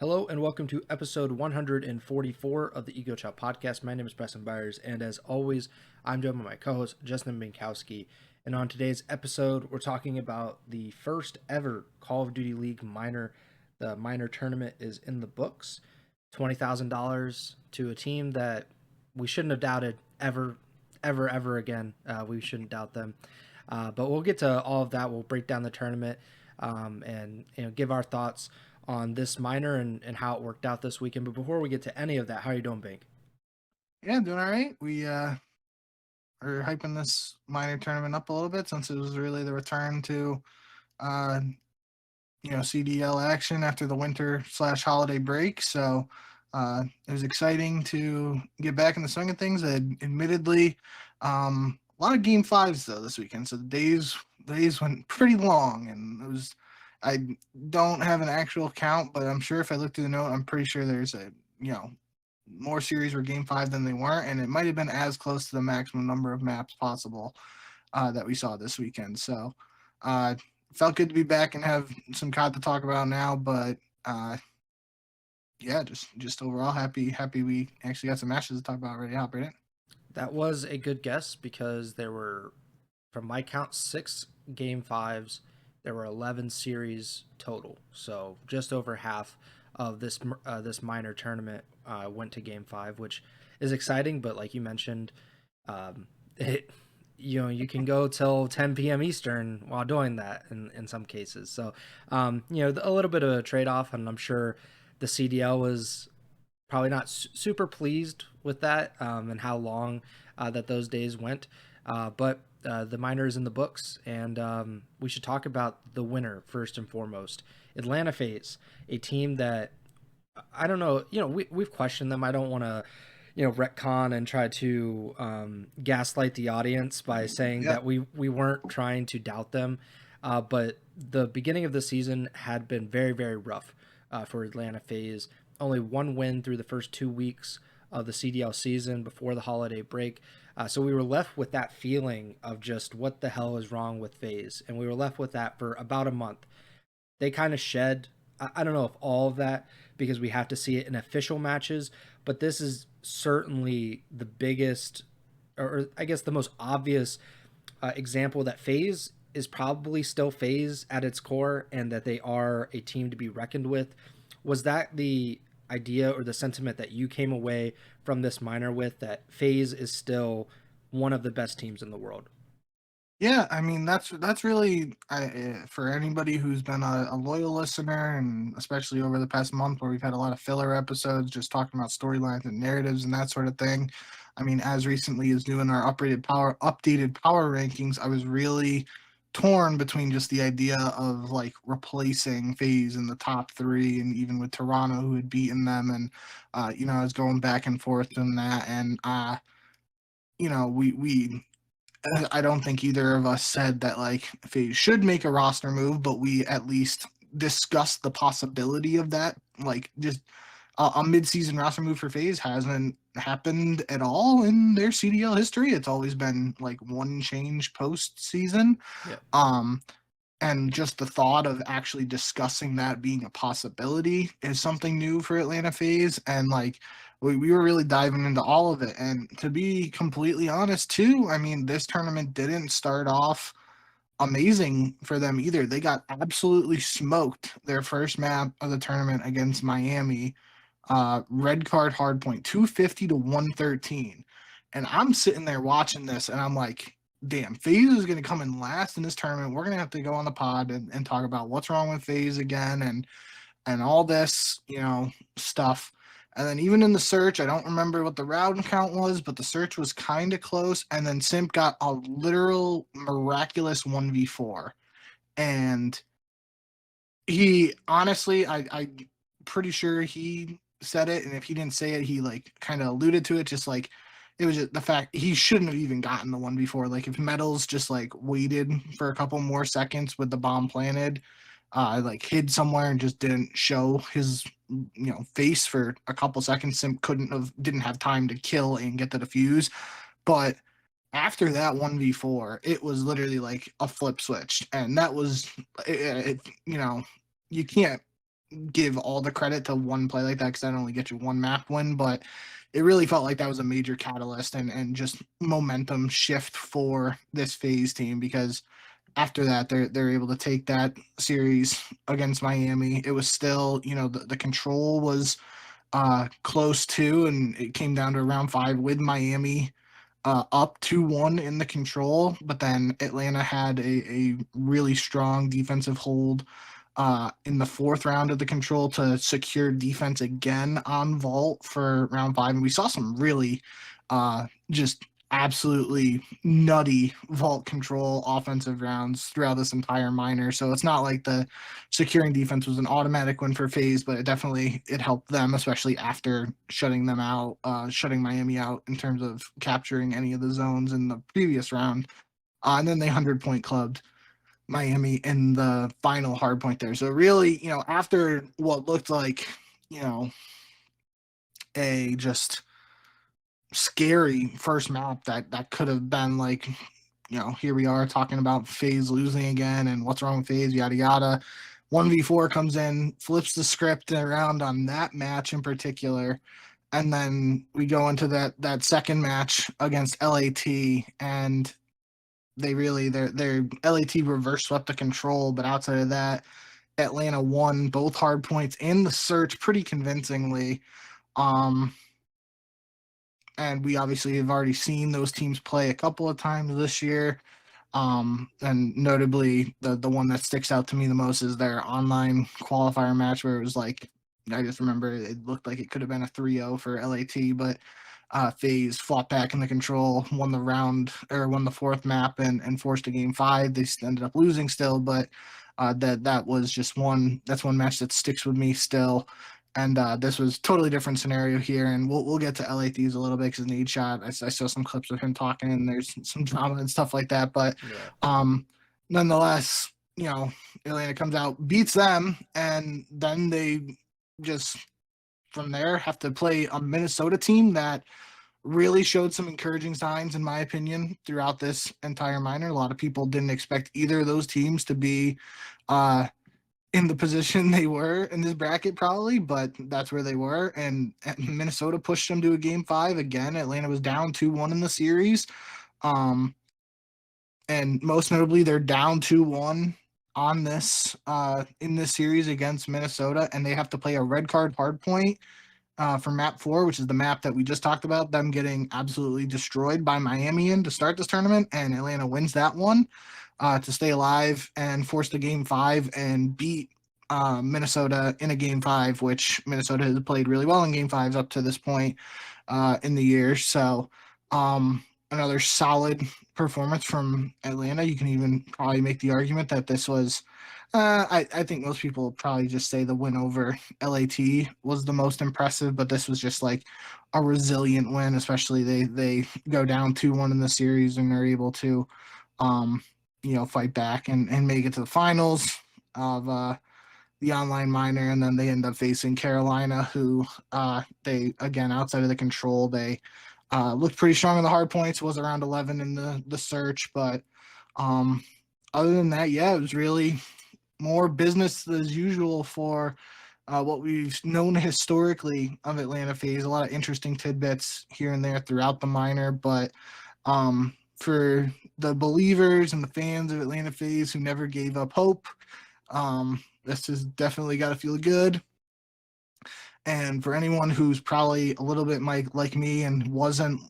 Hello and welcome to episode 144 of the Ego Chall Podcast. My name is Preston Byers, and as always, I'm joined by my co-host Justin Binkowski. And on today's episode, we're talking about the first ever Call of Duty League minor. The minor tournament is in the books. $20,000 to a team that we shouldn't have doubted ever again. We shouldn't doubt them. But we'll get to all of that. We'll break down the tournament and give our thoughts on this minor and how it worked out this weekend. But before we get to any of that, how are you doing, Bink? Yeah, doing all right. We are hyping this minor tournament up a little bit since it was really the return to uh CDL action after the winter/holiday break. So it was exciting to get back in the swing of things. Admittedly, a lot of game fives though this weekend. So the days went pretty long, and it was. I don't have an actual count, but I'm sure if I look through the note, I'm pretty sure there's a more series were game five than they weren't, and it might have been as close to the maximum number of maps possible that we saw this weekend. So uh, felt good to be back and have some COD to talk about now, but yeah, just overall happy we actually got some matches to talk about already. Hop right in. That was a good guess because there were, from my count, 6 game 5s. There were 11 series total, so just over half of this minor tournament went to game 5, which is exciting. But like you mentioned, it you can go till 10 p.m. Eastern while doing that in some cases. So a little bit of a trade off, and I'm sure the CDL was probably not super pleased with that and how long that those days went. But the minor is in the books, and we should talk about the winner first and foremost. Atlanta FaZe, a team that I don't know. We've questioned them. I don't want to retcon and try to gaslight the audience by saying Yeah, that we weren't trying to doubt them. But the beginning of the season had been very, very rough for Atlanta FaZe. Only one win through the first 2 weeks of the CDL season before the holiday break. So we were left with that feeling of just what the hell is wrong with FaZe. And we were left with that for about a month. They kind of shed, I don't know if all of that, because we have to see it in official matches, but this is certainly the biggest, or I guess the most obvious example that FaZe is probably still FaZe at its core and that they are a team to be reckoned with. Was that the idea or the sentiment that you came away from this minor with, that FaZe is still one of the best teams in the world? yeah. I mean that's really for anybody who's been a loyal listener, and especially over the past month where we've had a lot of filler episodes just talking about storylines and narratives and that sort of thing. I mean, as recently as doing our updated power rankings, I was really torn between just the idea of like replacing FaZe in the top three, and even with Toronto who had beaten them, and I was going back and forth in that, and we I don't think either of us said that like FaZe should make a roster move, but we at least discussed the possibility of that. Like just a mid-season roster move for FaZe hasn't happened at all in their CDL history. It's always been like one change post-season. Yeah. Um, and just the thought of actually discussing that being a possibility is something new for Atlanta FaZe. And like we were really diving into all of it. And to be completely honest, too, I mean, this tournament didn't start off amazing for them either. They got absolutely smoked their first map of the tournament against Miami. Red card hardpoint 250 to 113. And I'm sitting there watching this and I'm like, damn, FaZe is going to come in last in this tournament. We're going to have to go on the pod and talk about what's wrong with FaZe again, and all this, stuff. And then even in the search, I don't remember what the round count was, but the search was kind of close. And then Simp got a literal miraculous 1v4. And he honestly, I pretty sure he said it, and if he didn't say it, he like kind of alluded to it. Just like it was just the fact he shouldn't have even gotten the one before. Like if Metals just like waited for a couple more seconds with the bomb planted, like hid somewhere and just didn't show his face for a couple seconds, Simp didn't have time to kill and get the defuse. But after that 1v4, it was literally like a flip switch, and that was it. You can't give all the credit to one play like that because that only gets you one map win, but it really felt like that was a major catalyst and just momentum shift for this FaZe team because after that they're able to take that series against Miami. It was still, the control was close to, and it came down to round 5 with Miami up 2-1 in the control, but then Atlanta had a really strong defensive hold in the 4th round of the control to secure defense again on Vault for round 5. And we saw some really just absolutely nutty Vault control offensive rounds throughout this entire minor. So it's not like the securing defense was an automatic win for FaZe, but it helped them, especially after shutting them out, shutting Miami out in terms of capturing any of the zones in the previous round. And then they 100-point clubbed Miami in the final hard point there. So really, after what looked like, a just scary first map that could have been like, here we are talking about FaZe losing again and what's wrong with FaZe, yada yada. 1v4 comes in, flips the script around on that match in particular. And then we go into that second match against LAT, and their LAT reverse swept the control, but outside of that, Atlanta won both hard points in the search pretty convincingly. And we obviously have already seen those teams play a couple of times this year. And notably, the one that sticks out to me the most is their online qualifier match where it was like, I just remember it looked like it could have been a 3-0 for LAT, but FaZe fought back in the control, won the 4th map and forced a game 5. They ended up losing still, but that was just one match that sticks with me still. And this was totally different scenario here, and we'll get to LA Thieves a little bit because Nadeshot, I saw some clips of him talking, and there's some drama and stuff like that. But nonetheless, Atlanta comes out, beats them, and then they just from there have to play a Minnesota team that really showed some encouraging signs, in my opinion, throughout this entire minor. A lot of people didn't expect either of those teams to be in the position they were in this bracket probably, but that's where they were. And Minnesota pushed them to a game 5 again. Atlanta was down 2-1 in the series. And most notably, they're down 2-1 on this in this series against Minnesota, and they have to play a red card hard point for map 4, which is the map that we just talked about, them getting absolutely destroyed by Miami to start this tournament, and Atlanta wins that one to stay alive and force the game 5 and beat Minnesota in a game 5, which Minnesota has played really well in game 5s up to this point in the year. So another solid performance from Atlanta. You can even probably make the argument that this was I think most people probably just say the win over LAT was the most impressive, but this was just like a resilient win, especially they go down 2-1 in the series and are able to fight back and make it to the finals of the online minor, and then they end up facing Carolina, who they, again, outside of the control, they looked pretty strong in the hard points, was around 11 in the search, but other than that, yeah, it was really more business as usual for what we've known historically of Atlanta FaZe. A lot of interesting tidbits here and there throughout the minor, but for the believers and the fans of Atlanta FaZe who never gave up hope, this has definitely got to feel good. And for anyone who's probably a little bit like me and wasn't,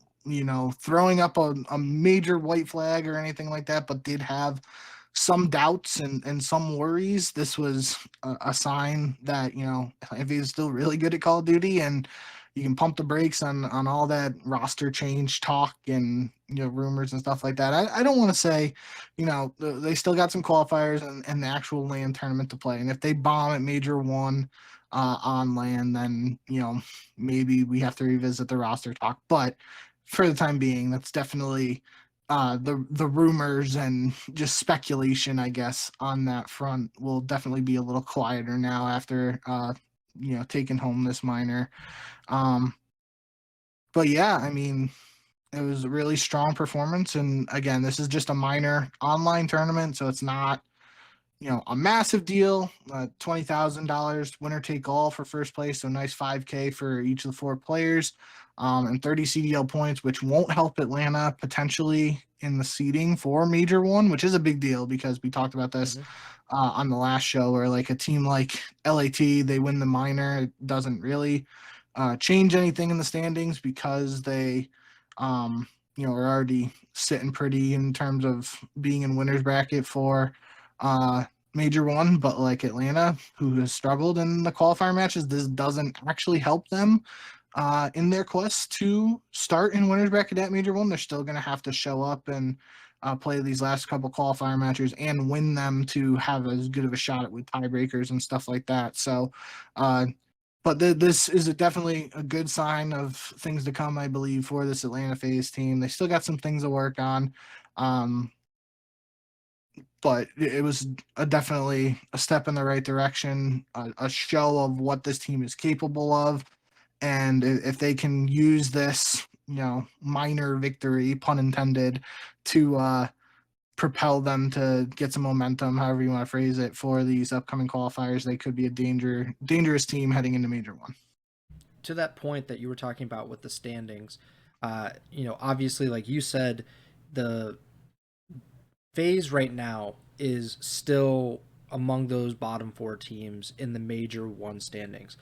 throwing up a major white flag or anything like that, but did have some doubts and some worries, this was a sign that, if he's still really good at Call of Duty, and you can pump the brakes on all that roster change talk and, rumors and stuff like that. I don't want to say, they still got some qualifiers and the actual LAN tournament to play. And if they bomb at Major 1 on LAN, then, maybe we have to revisit the roster talk. But for the time being, that's definitely the rumors and just speculation, I guess, on that front will definitely be a little quieter now after taking home this minor. But yeah, I mean, it was a really strong performance, and again, this is just a minor online tournament, so it's not a massive deal, $20,000 winner take all for first place. So nice 5K for each of the 4 players, and 30 CDL points, which won't help Atlanta potentially in the seeding for Major One, which is a big deal because we talked about this on the last show, where like a team like LAT, they win the minor, it doesn't really change anything in the standings because they, are already sitting pretty in terms of being in winners bracket for Major One. But like Atlanta, who has struggled in the qualifier matches, this doesn't actually help them in their quest to start in winners bracket at Major One. They're still going to have to show up and play these last couple qualifier matches and win them to have as good of a shot at with tiebreakers and stuff like that. So, but this is definitely a good sign of things to come, I believe, for this Atlanta FaZe team. They still got some things to work on. But it was definitely a step in the right direction, a show of what this team is capable of. And if they can use this, minor victory, pun intended, to propel them to get some momentum, however you want to phrase it, for these upcoming qualifiers, they could be a dangerous team heading into Major One. To that point that you were talking about with the standings, obviously, like you said, the FaZe right now is still among those bottom 4 teams in the Major One standings,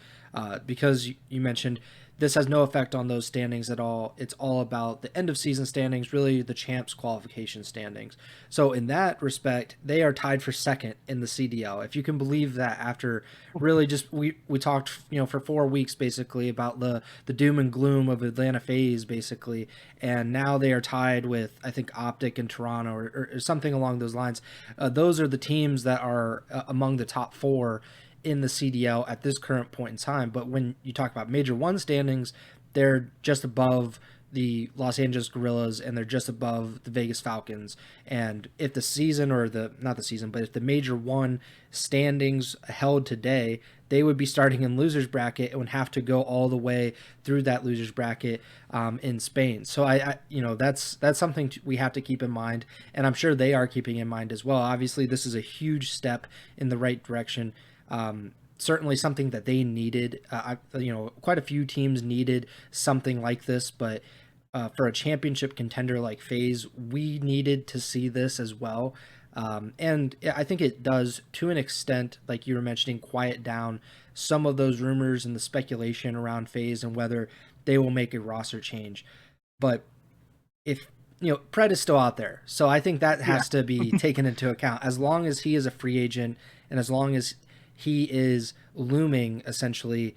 because you mentioned this has no effect on those standings at all. It's all about the end of season standings, really the champs qualification standings. So in that respect, they are tied for second in the CDL. If you can believe that, after really just we talked for 4 weeks basically about the doom and gloom of Atlanta FaZe basically, and now they are tied with, I think, OpTic and Toronto or something along those lines. Those are the teams that are among the top 4 in the CDL at this current point in time. But when you talk about Major One standings, they're just above the Los Angeles Guerrillas and they're just above the Vegas Falcons. And if the season, or not the season, but if the Major One standings held today, they would be starting in losers bracket and would have to go all the way through that losers bracket in Spain. So I that's something we have to keep in mind, and I'm sure they are keeping in mind as well. Obviously, this is a huge step in the right direction. Certainly something that they needed. Quite a few teams needed something like this, but for a championship contender like FaZe, we needed to see this as well. And I think it does, to an extent, like you were mentioning, quiet down some of those rumors and the speculation around FaZe and whether they will make a roster change. But if Pred is still out there, so I think that has to be taken into account. As long as he is a free agent and as long as he is looming, essentially,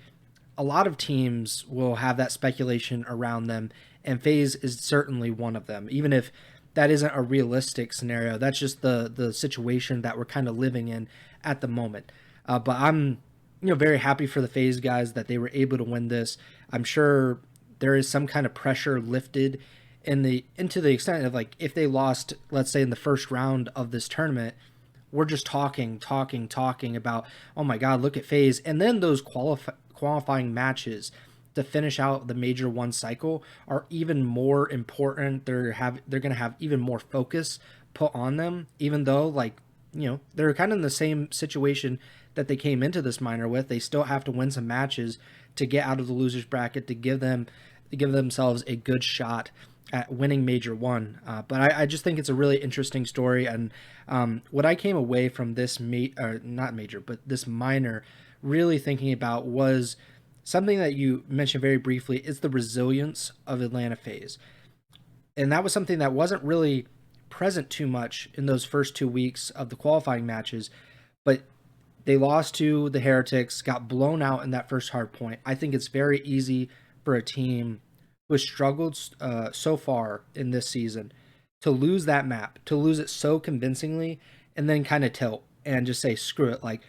a lot of teams will have that speculation around them, and FaZe is certainly one of them. Even if that isn't a realistic scenario, that's just the situation that we're kind of living in at the moment. But I'm very happy for the FaZe guys that they were able to win this. I'm sure there is some kind of pressure lifted into the extent of, like, if they lost, let's say, in the first round of this tournament, we're just talking about, oh my God, look at FaZe. And then those qualifying matches to finish out the Major One cycle are even more important. They're going to have even more focus put on them, even though, they're kind of in the same situation that they came into this minor with. They still have to win some matches to get out of the losers bracket, to give themselves a good shot at winning Major One. But I just think it's a really interesting story. And what I came away from this this minor really thinking about was something that you mentioned very briefly, is the resilience of Atlanta FaZe. And that was something that wasn't really present too much in those first 2 weeks of the qualifying matches, but they lost to the Heretics, got blown out in that first hard point. I think it's very easy for a team who has struggled so far in this season to lose that map, to lose it so convincingly, and then kind of tilt and just say, screw it. Like,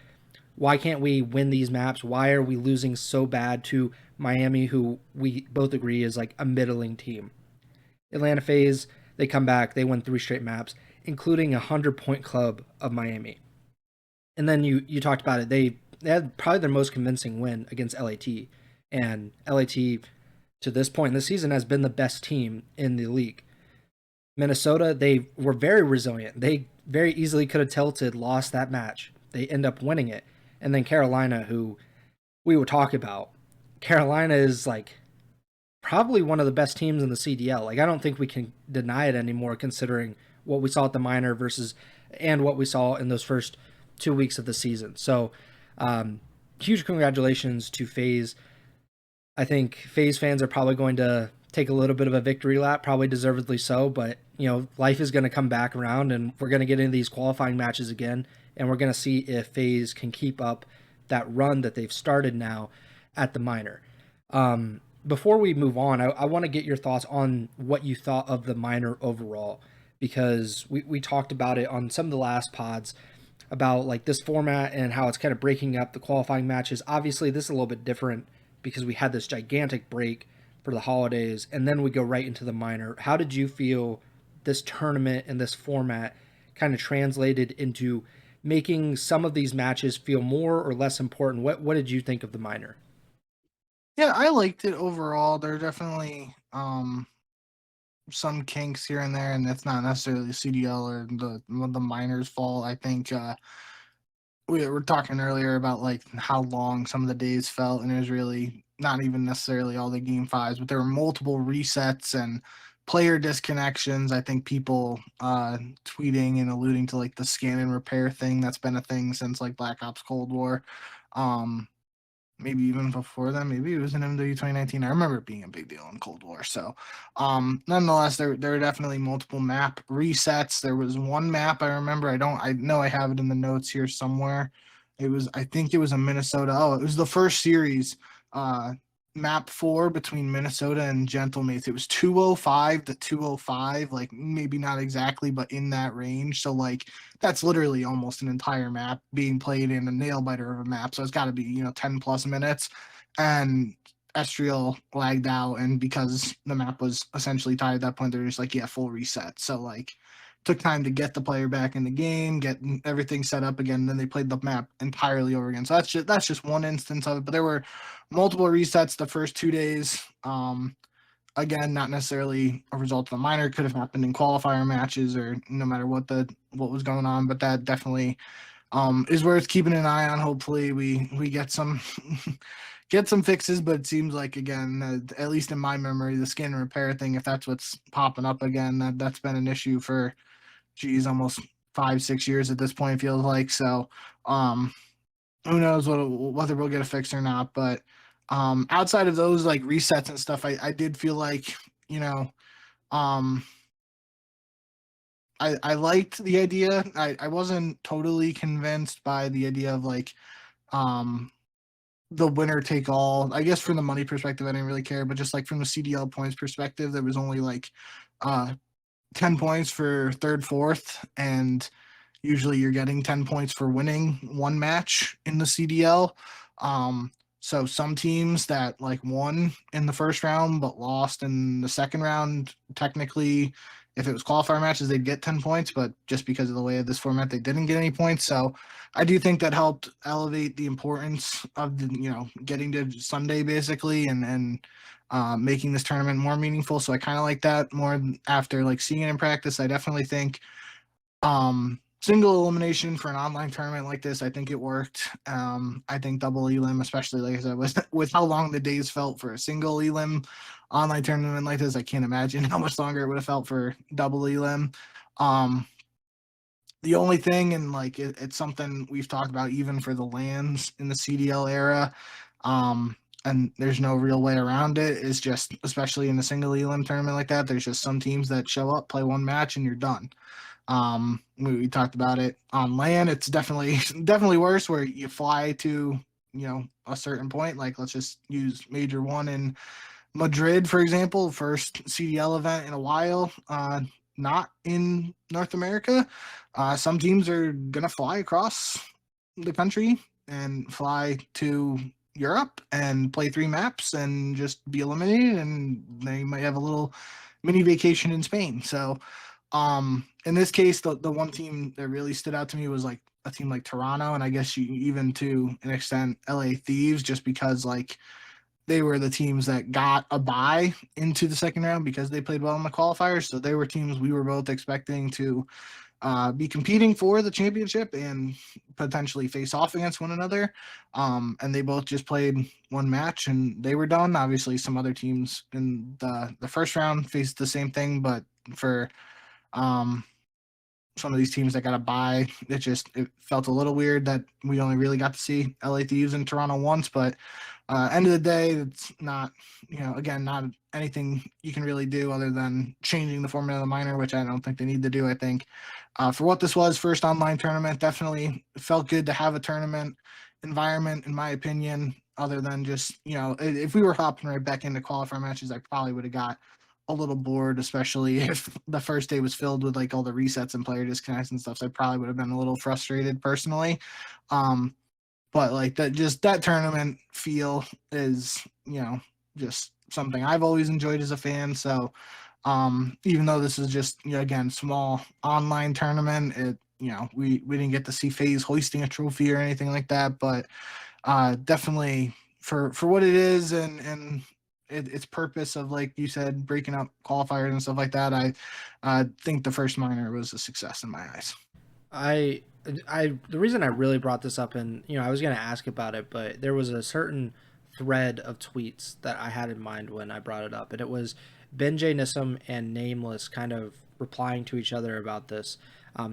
why can't we win these maps? Why are we losing so bad to Miami, who we both agree is like a middling team? Atlanta FaZe, they come back, they win 3 straight maps, including a 100-point club of Miami. And then you talked about it. They had probably their most convincing win against LAT. And LAT, to this point in the season, has been the best team in the league. Minnesota, they were very resilient. They very easily could have tilted, lost that match. They end up winning it. And then Carolina, who we will talk about, Carolina is like probably one of the best teams in the CDL. Like, I don't think we can deny it anymore, considering what we saw at the minor versus and what we saw in those first 2 weeks of the season. So, huge congratulations to FaZe. I think FaZe fans are probably going to take a little bit of a victory lap, probably deservedly so. But life is going to come back around, and we're going to get into these qualifying matches again, and we're going to see if FaZe can keep up that run that they've started now at the minor. Before we move on, I want to get your thoughts on what you thought of the minor overall, because we talked about it on some of the last pods about like this format and how it's kind of breaking up the qualifying matches. Obviously, this is a little bit different because we had this gigantic break for the holidays, and then we go right into the minor. How did you feel this tournament and this format kind of translated into making some of these matches feel more or less important? What did you think of the minor? Yeah, I liked it overall. There are definitely some kinks here and there, and it's not necessarily CDL or the minors' fault. I think we were talking earlier about like how long some of the days felt, and it was really not even necessarily all the game fives, but there were multiple resets and player disconnections. I think people tweeting and alluding to like the scan and repair thing that's been a thing since like Black Ops Cold War. Um, Maybe even before then. Maybe it was in MW 2019. I remember it being a big deal in Cold War. So, nonetheless, there were definitely multiple map resets. There was one map I remember. I know I have it in the notes here somewhere. I think it was a Minnesota. Oh, it was the first series, map 4 between Minnesota and Gentlemates. It was 205 to 205, like maybe not exactly, but in that range. So like that's literally almost an entire map being played in a nail biter of a map. So it's got to be 10 plus minutes, and Estriel lagged out, and because the map was essentially tied at that point, they're just like, yeah, full reset. So like took time to get the player back in the game, get everything set up again, and then they played the map entirely over again. So that's just one instance of it. But there were multiple resets the first 2 days. Again, not necessarily a result of the minor. Could have happened in qualifier matches or no matter what was going on, but that definitely is worth keeping an eye on. Hopefully we get some get some fixes, but it seems like again, at least in my memory, the skin repair thing, if that's what's popping up again, that's been an issue for almost 5-6 years at this point, feels like. So who knows whether we'll get a fix or not. But outside of those like resets and stuff, I did feel like, um I liked the idea. I wasn't totally convinced by the idea of like the winner take all. I guess from the money perspective, I didn't really care, but just like from the CDL points perspective, there was only like 10 points for third, fourth, and usually you're getting 10 points for winning one match in the CDL. So some teams that like won in the first round but lost in the second round, technically, if it was qualifier matches, they'd get 10 points, but just because of the way of this format, they didn't get any points. So I do think that helped elevate the importance of getting to Sunday basically, and making this tournament more meaningful. So I kind of like that more after like seeing it in practice. I definitely think single elimination for an online tournament like this, I think it worked. I think double elim, especially like I said, with how long the days felt for a single elim online tournament like this, I can't imagine how much longer it would have felt for double elim. The only thing, and like it's something we've talked about even for the lands in the CDL era, and there's no real way around it, is just, especially in a single elim tournament like that, there's just some teams that show up, play one match, and you're done. We talked about it on land. It's definitely worse where you fly to a certain point. Like let's just use Major 1 in Madrid, for example, first CDL event in a while, not in North America. Some teams are gonna fly across the country and fly to Europe and play 3 maps and just be eliminated, and they might have a little mini vacation in Spain. So in this case, the one team that really stood out to me was like a team like Toronto, and I guess even to an extent LA Thieves, just because like they were the teams that got a bye into the second round because they played well in the qualifiers. So they were teams we were both expecting to be competing for the championship and potentially face off against one another. And they both just played one match and they were done. Obviously, some other teams in the first round faced the same thing, but for um, some of these teams that got a bye, it felt a little weird that we only really got to see LA Thieves in Toronto once. But end of the day, it's not, again, not anything you can really do other than changing the format of the minor, which I don't think they need to do. I think for what this was, first online tournament, definitely felt good to have a tournament environment, in my opinion, other than just, if we were hopping right back into qualifier matches, I probably would have got a little bored, especially if the first day was filled with like all the resets and player disconnects and stuff. So I probably would have been a little frustrated personally. But like that tournament feel is, just something I've always enjoyed as a fan. So even though this is just, again, small online tournament, we didn't get to see FaZe hoisting a trophy or anything like that, but definitely for what it is and its purpose of, like you said, breaking up qualifiers and stuff like that, I think the first minor was a success in my eyes. The reason I really brought this up, and I was going to ask about it, but there was a certain thread of tweets that I had in mind when I brought it up, and it was Ben J. Nissom and Nameless kind of replying to each other about this.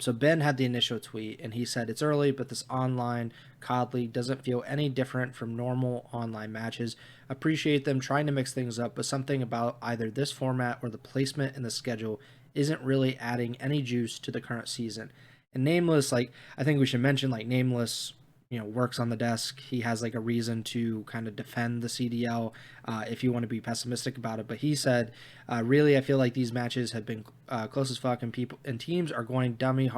So Ben had the initial tweet, and he said, "It's early, but this online COD League doesn't feel any different from normal online matches. Appreciate them trying to mix things up, but something about either this format or the placement in the schedule isn't really adding any juice to the current season." And Nameless, like, I think we should mention, like, Nameless, works on the desk. He has like a reason to kind of defend the CDL if you want to be pessimistic about it. But he said, really, I feel like these matches have been close as fuck, and people and teams are going dummy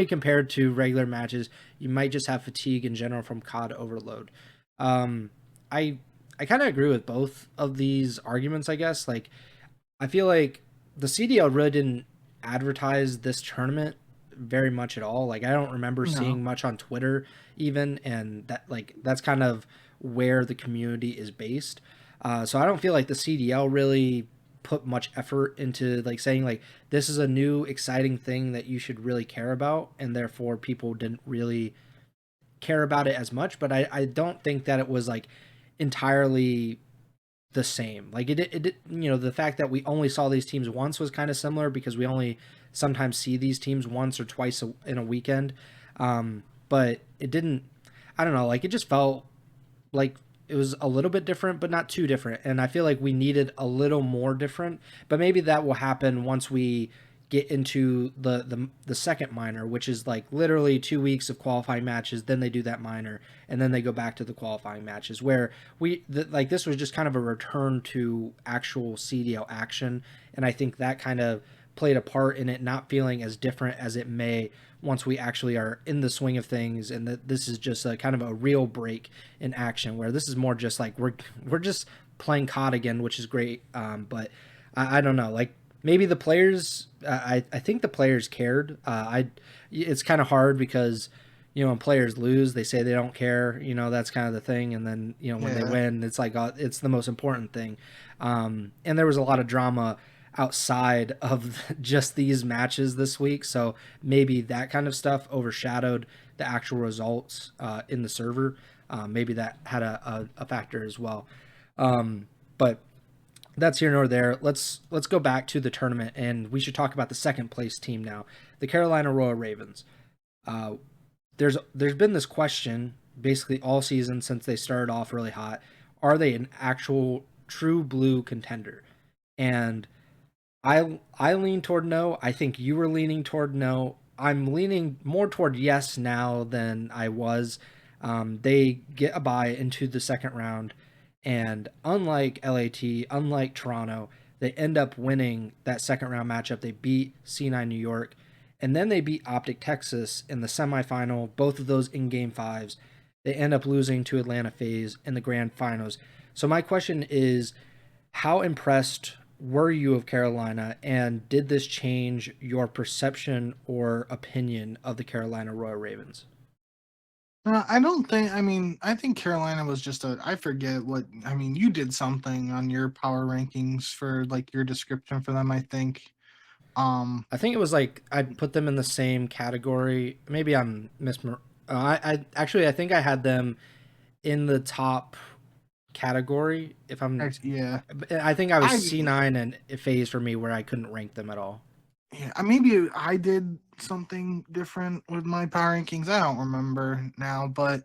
compared to regular matches. You might just have fatigue in general from COD overload. I kind of agree with both of these arguments, I guess. Like, I feel like the CDL really didn't advertise this tournament very much at all. Like, I don't remember seeing much on Twitter even, and that's kind of where the community is based. So I don't feel like the CDL really put much effort into like saying like this is a new exciting thing that you should really care about, and therefore people didn't really care about it as much. But I don't think that it was like entirely the same. Like it the fact that we only saw these teams once was kind of similar because we only sometimes see these teams once or twice in a weekend. But it didn't, I don't know, like it just felt like it was a little bit different, but not too different. And I feel like we needed a little more different, but maybe that will happen once we get into the second minor, which is like literally 2 weeks of qualifying matches. Then they do that minor, and then they go back to the qualifying matches. Where like this was just kind of a return to actual CDL action, and I think that kind of played a part in it not feeling as different as it may once we actually are in the swing of things, and that this is just a kind of a real break in action. Where this is more just like we're just playing COD again, which is great. But I don't know, like maybe the players, I think the players cared. It's kind of hard because when players lose, they say they don't care. That's kind of the thing. And then when they win, it's like it's the most important thing. And there was a lot of drama outside of just these matches this week, so maybe that kind of stuff overshadowed the actual results in the server. Maybe that had a factor as well. But that's here nor there. Let's go back to the tournament, and we should talk about the second place team now, the Carolina Royal Ravens. There's been this question basically all season since they started off really hot. Are they an actual true blue contender? And I lean toward no. I think you were leaning toward no. I'm leaning more toward yes now than I was. They get a bye into the second round, and unlike LAT, unlike Toronto, they end up winning that second round matchup. They beat C9 New York, and then they beat OpTic Texas in the semifinal, both of those in game fives. They end up losing to Atlanta FaZe in the grand finals. So my question is, how impressed were you of Carolina, and did this change your perception or opinion of the Carolina Royal Ravens? I don't think. I think Carolina was just I forget what. You did something on your power rankings for like your description for them. I think. I think it was like I'd put them in the same category. Maybe I'm I think I had them in the top category. If I'm, Yeah, I think I was I C9 and FaZe for me, where I couldn't rank them at all. yeah, maybe I did something different with my power rankings. I don't remember now, but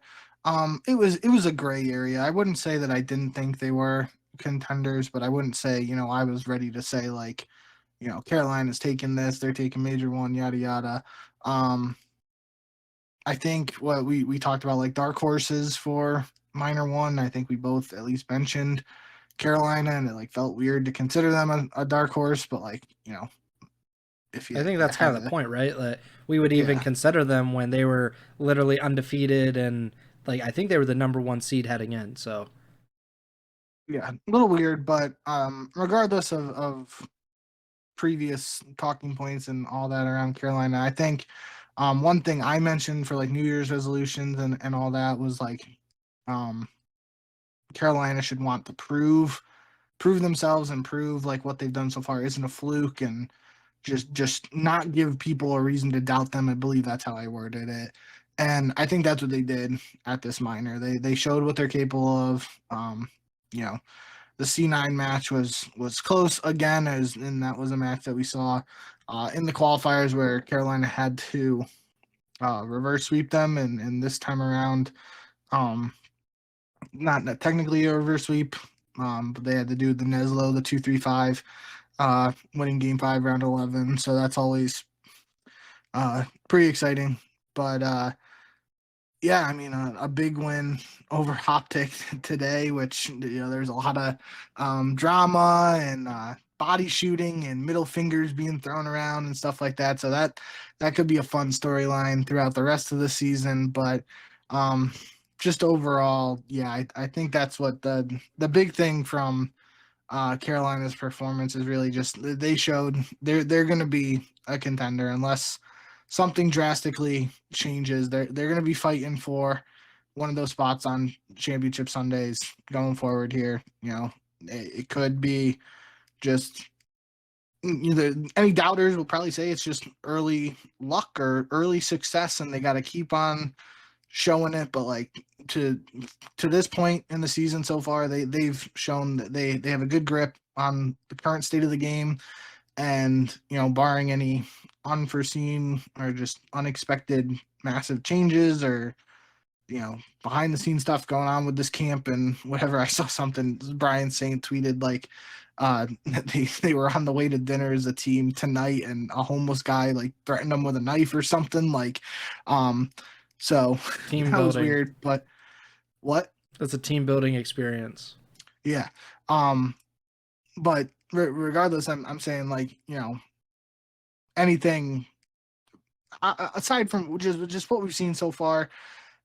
it was a gray area. I wouldn't say that I didn't think they were contenders, but I wouldn't say, I was ready to say like, Carolina's taking this, they're taking major one, yada yada. Um I think what we talked about, like dark horses for minor one, I think we both at least mentioned Carolina, and it like felt weird to consider them a dark horse, but like, if I you think that's had kind of the to, point, right? Like, we would even yeah, consider them when they were literally undefeated, and like I think they were the number one seed heading in. So yeah, a little weird, but regardless of previous talking points and all that around Carolina, I think one thing I mentioned for like New Year's resolutions and all that was like um Carolina should want to prove themselves and prove like what they've done so far isn't a fluke, and just not give people a reason to doubt them. I believe that's how I worded it. And I think that's what they did at this minor. They showed what they're capable of. You know, the C9 match was close again, and that was a match that we saw in the qualifiers where Carolina had to reverse sweep them, and this time around, um, not technically a reverse sweep, but they had to do the Neslo, the 2-3-5, winning game 5, round 11. So that's always pretty exciting. But yeah, I mean, a big win over OpTic today, which, there's a lot of drama and body shooting and middle fingers being thrown around and stuff like that. So that could be a fun storyline throughout the rest of the season. But um, just overall, yeah, I think that's what the big thing from Carolina's performance is really just they showed they're going to be a contender unless something drastically changes. They're going to be fighting for one of those spots on championship Sundays going forward here. It could be just either any doubters will probably say it's just early luck or early success, and they got to keep on showing it. But like to this point in the season so far, they've shown that they have a good grip on the current state of the game, and barring any unforeseen or just unexpected massive changes or behind the scenes stuff going on with this camp and whatever. I saw something Brian Saint tweeted like they were on the way to dinner as a team tonight, and a homeless guy like threatened them with a knife or something like so team that was building, weird. But what? it's a team building experience. Yeah. um but regardless, I'm saying like anything aside from just what we've seen so far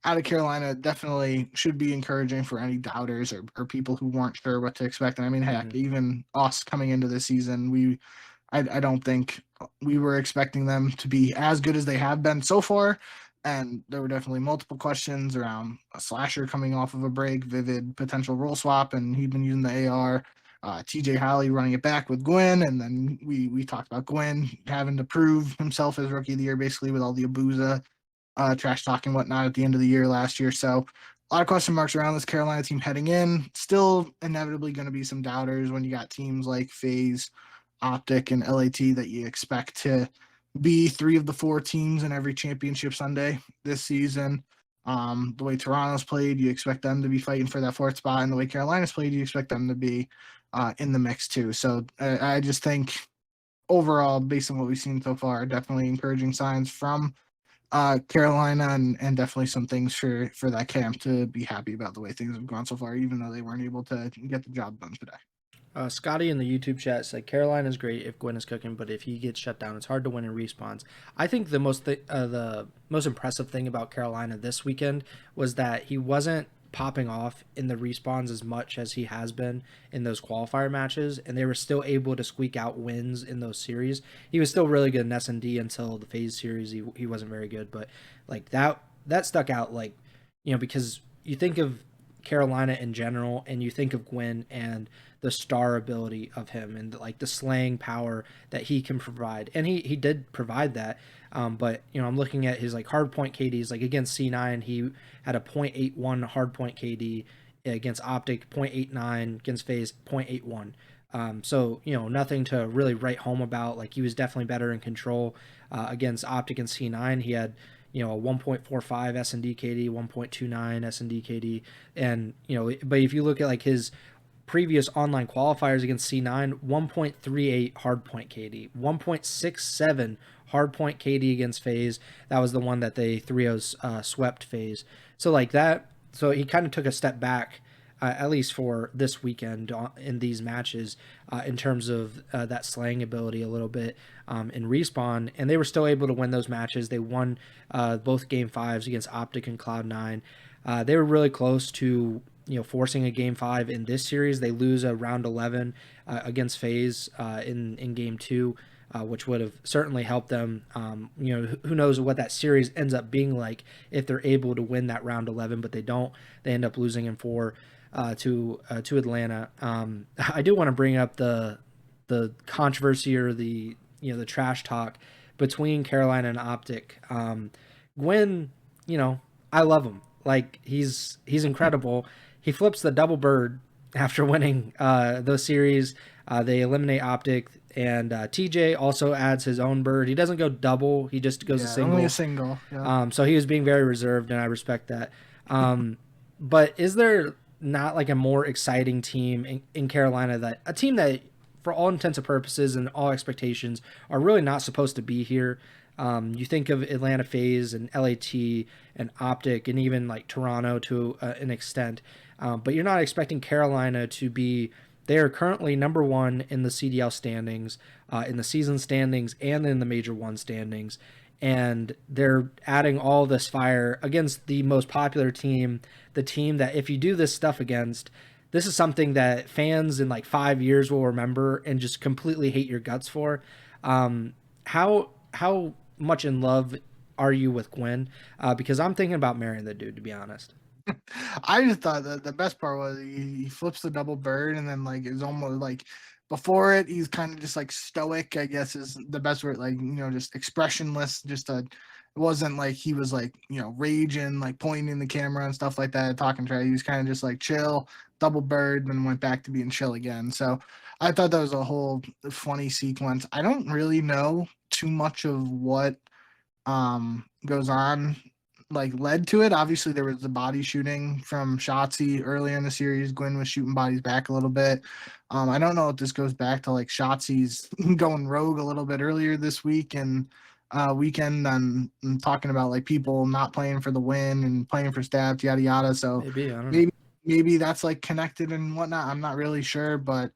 out of Carolina definitely should be encouraging for any doubters or people who weren't sure what to expect. And I mean, heck, Mm-hmm. even us coming into this season, I don't think we were expecting them to be as good as they have been so far. And there were definitely multiple questions around a slasher coming off of a break, Vivid potential role swap, and he'd been using the AR. TJ Howley running it back with Gwyn, and then we talked about Gwyn having to prove himself as rookie of the year, basically with all the Abuza trash talk and whatnot at the end of the year last year. So a lot of question marks around this Carolina team heading in. Still inevitably going to be some doubters when you got teams like FaZe, OpTic, and LAT that you expect to be 3 of the 4 teams in every championship Sunday this season. The way Toronto's played, you expect them to be fighting for that 4th spot, and the way Carolina's played, you expect them to be in the mix too. So I just think overall, based on what we've seen so far, definitely encouraging signs from Carolina, and definitely some things for that camp to be happy about the way things have gone so far, even though they weren't able to get the job done today. Scotty in the YouTube chat said Carolina's great if Gwen is cooking, but if he gets shut down, it's hard to win in respawns. I think the most impressive thing about Carolina this weekend was that he wasn't popping off in the respawns as much as he has been in those qualifier matches, and they were still able to squeak out wins in those series. He was still really good in S&D until the FaZe series. He wasn't very good, but like that stuck out, like, because you think of Carolina in general, and you think of Gwyn and the star ability of him and like the slaying power that he can provide, and he did provide that. But I'm looking at his like hard point KDs. Like against C9, he had a .81 hard point KD. Against OpTic, .89, against FaZe, .81. So nothing to really write home about. Like he was definitely better in control. Against OpTic and C9, he had a 1.45 S&D KD, 1.29 S&D KD, and but if you look at like his previous online qualifiers against C9, 1.38 hardpoint KD, 1.67 hardpoint KD against FaZe. That was the one that they 3-0 swept FaZe. So like that, so he kind of took a step back, at least for this weekend in these matches, in terms of that slaying ability a little bit in Respawn, and they were still able to win those matches. They won both Game 5s against OpTic and Cloud9. They were really close to forcing a Game 5 in this series. They lose a round 11 against FaZe in Game 2. Which would have certainly helped them. Who knows what that series ends up being like if they're able to win that round 11, but they don't. They end up losing in 4 to Atlanta. I do want to bring up the controversy or the trash talk between Carolina and OpTic. Gwyn, I love him. Like he's incredible. He flips the double bird after winning those series. They eliminate OpTic. And TJ also adds his own bird. He doesn't go double. He just goes a single. Only a single. Yeah. So he was being very reserved, and I respect that. But is there not like a more exciting team in Carolina, a team that, for all intents and purposes and all expectations, are really not supposed to be here? You think of Atlanta FaZe and LAT and OpTic and even like Toronto to an extent, but you're not expecting Carolina to be. They are currently number 1 in the CDL standings, in the season standings, and in the Major 1 standings. And they're adding all this fire against the most popular team, the team that if you do this stuff against, this is something that fans in like 5 years will remember and just completely hate your guts for. How much in love are you with Gwyn? Because I'm thinking about marrying the dude, to be honest. I just thought that the best part was he flips the double bird and then like it's almost like before it he's kind of just like stoic, I guess is the best word, like just expressionless. It wasn't like he was like raging, like pointing the camera and stuff like that, talking trash. He was kind of just like chill, double bird, then went back to being chill again. So I thought that was a whole funny sequence. I don't really know too much of what goes on like led to it. Obviously there was the body shooting from Shotzzy earlier in the series. Gwyn was shooting bodies back a little bit. I don't know if this goes back to like Shotzi's going rogue a little bit earlier this week and weekend and talking about like people not playing for the win and playing for stats, yada yada. So Maybe, I don't know. maybe that's like connected and whatnot. I'm not really sure, but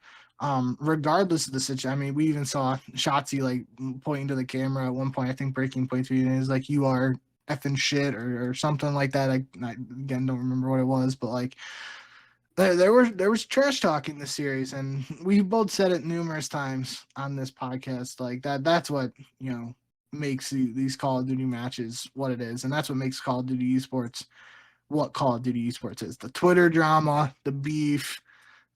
regardless of the situation, I mean, we even saw Shotzzy like pointing to the camera at one point, I think breaking point to you, and it's like, you are effing shit or something like that. I again don't remember what it was, but like there was trash talk in this series, and we both said it numerous times on this podcast. Like that's what makes these Call of Duty matches what it is, and that's what makes Call of Duty esports what Call of Duty esports is. The Twitter drama, the beef,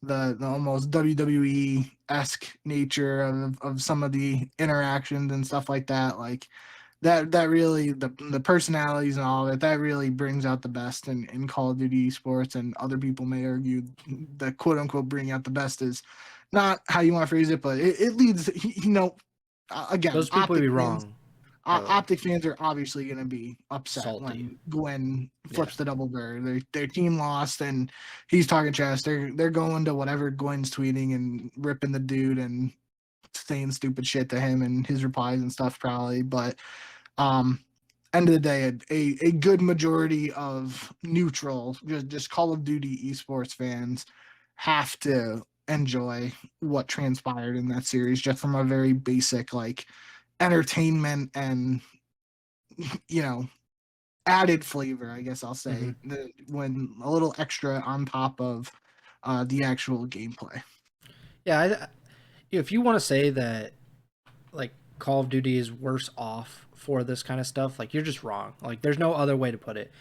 the almost WWE-esque nature of some of the interactions and stuff like that. Like that really the personalities and all of it, that really brings out the best in Call of Duty esports. And other people may argue the quote unquote bring out the best is not how you want to phrase it, but it leads again, Those people would be wrong. OpTic fans are obviously going to be upset Salty. when Gwyn flips the double bird. Their team lost, and he's talking trash. They're going to whatever Gwyn's tweeting and ripping the dude and saying stupid shit to him and his replies and stuff probably. But end of the day, a good majority of neutral, just Call of Duty esports fans have to enjoy what transpired in that series just from a very basic like entertainment and added flavor, I guess I'll say, when a little extra on top of the actual gameplay. Yeah, if you want to say that like Call of Duty is worse off for this kind of stuff, like you're just wrong. Like there's no other way to put it.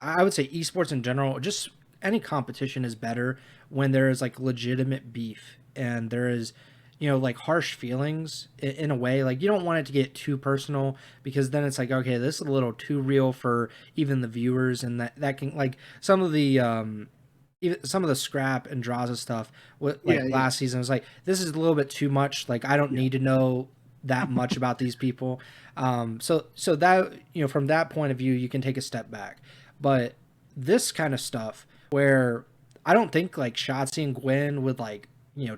I would say esports in general, just any competition is better when there is like legitimate beef and there is, like harsh feelings in a way. Like you don't want it to get too personal because then it's like, okay, this is a little too real for even the viewers, and that can like some of the even some of the scrap and draws of stuff. What like Yeah, last season was like, this is a little bit too much. Like I don't yeah, need to know that much about these people. So that from that point of view, you can take a step back. But this kind of stuff where I don't think like Shotzzy and Gwen would like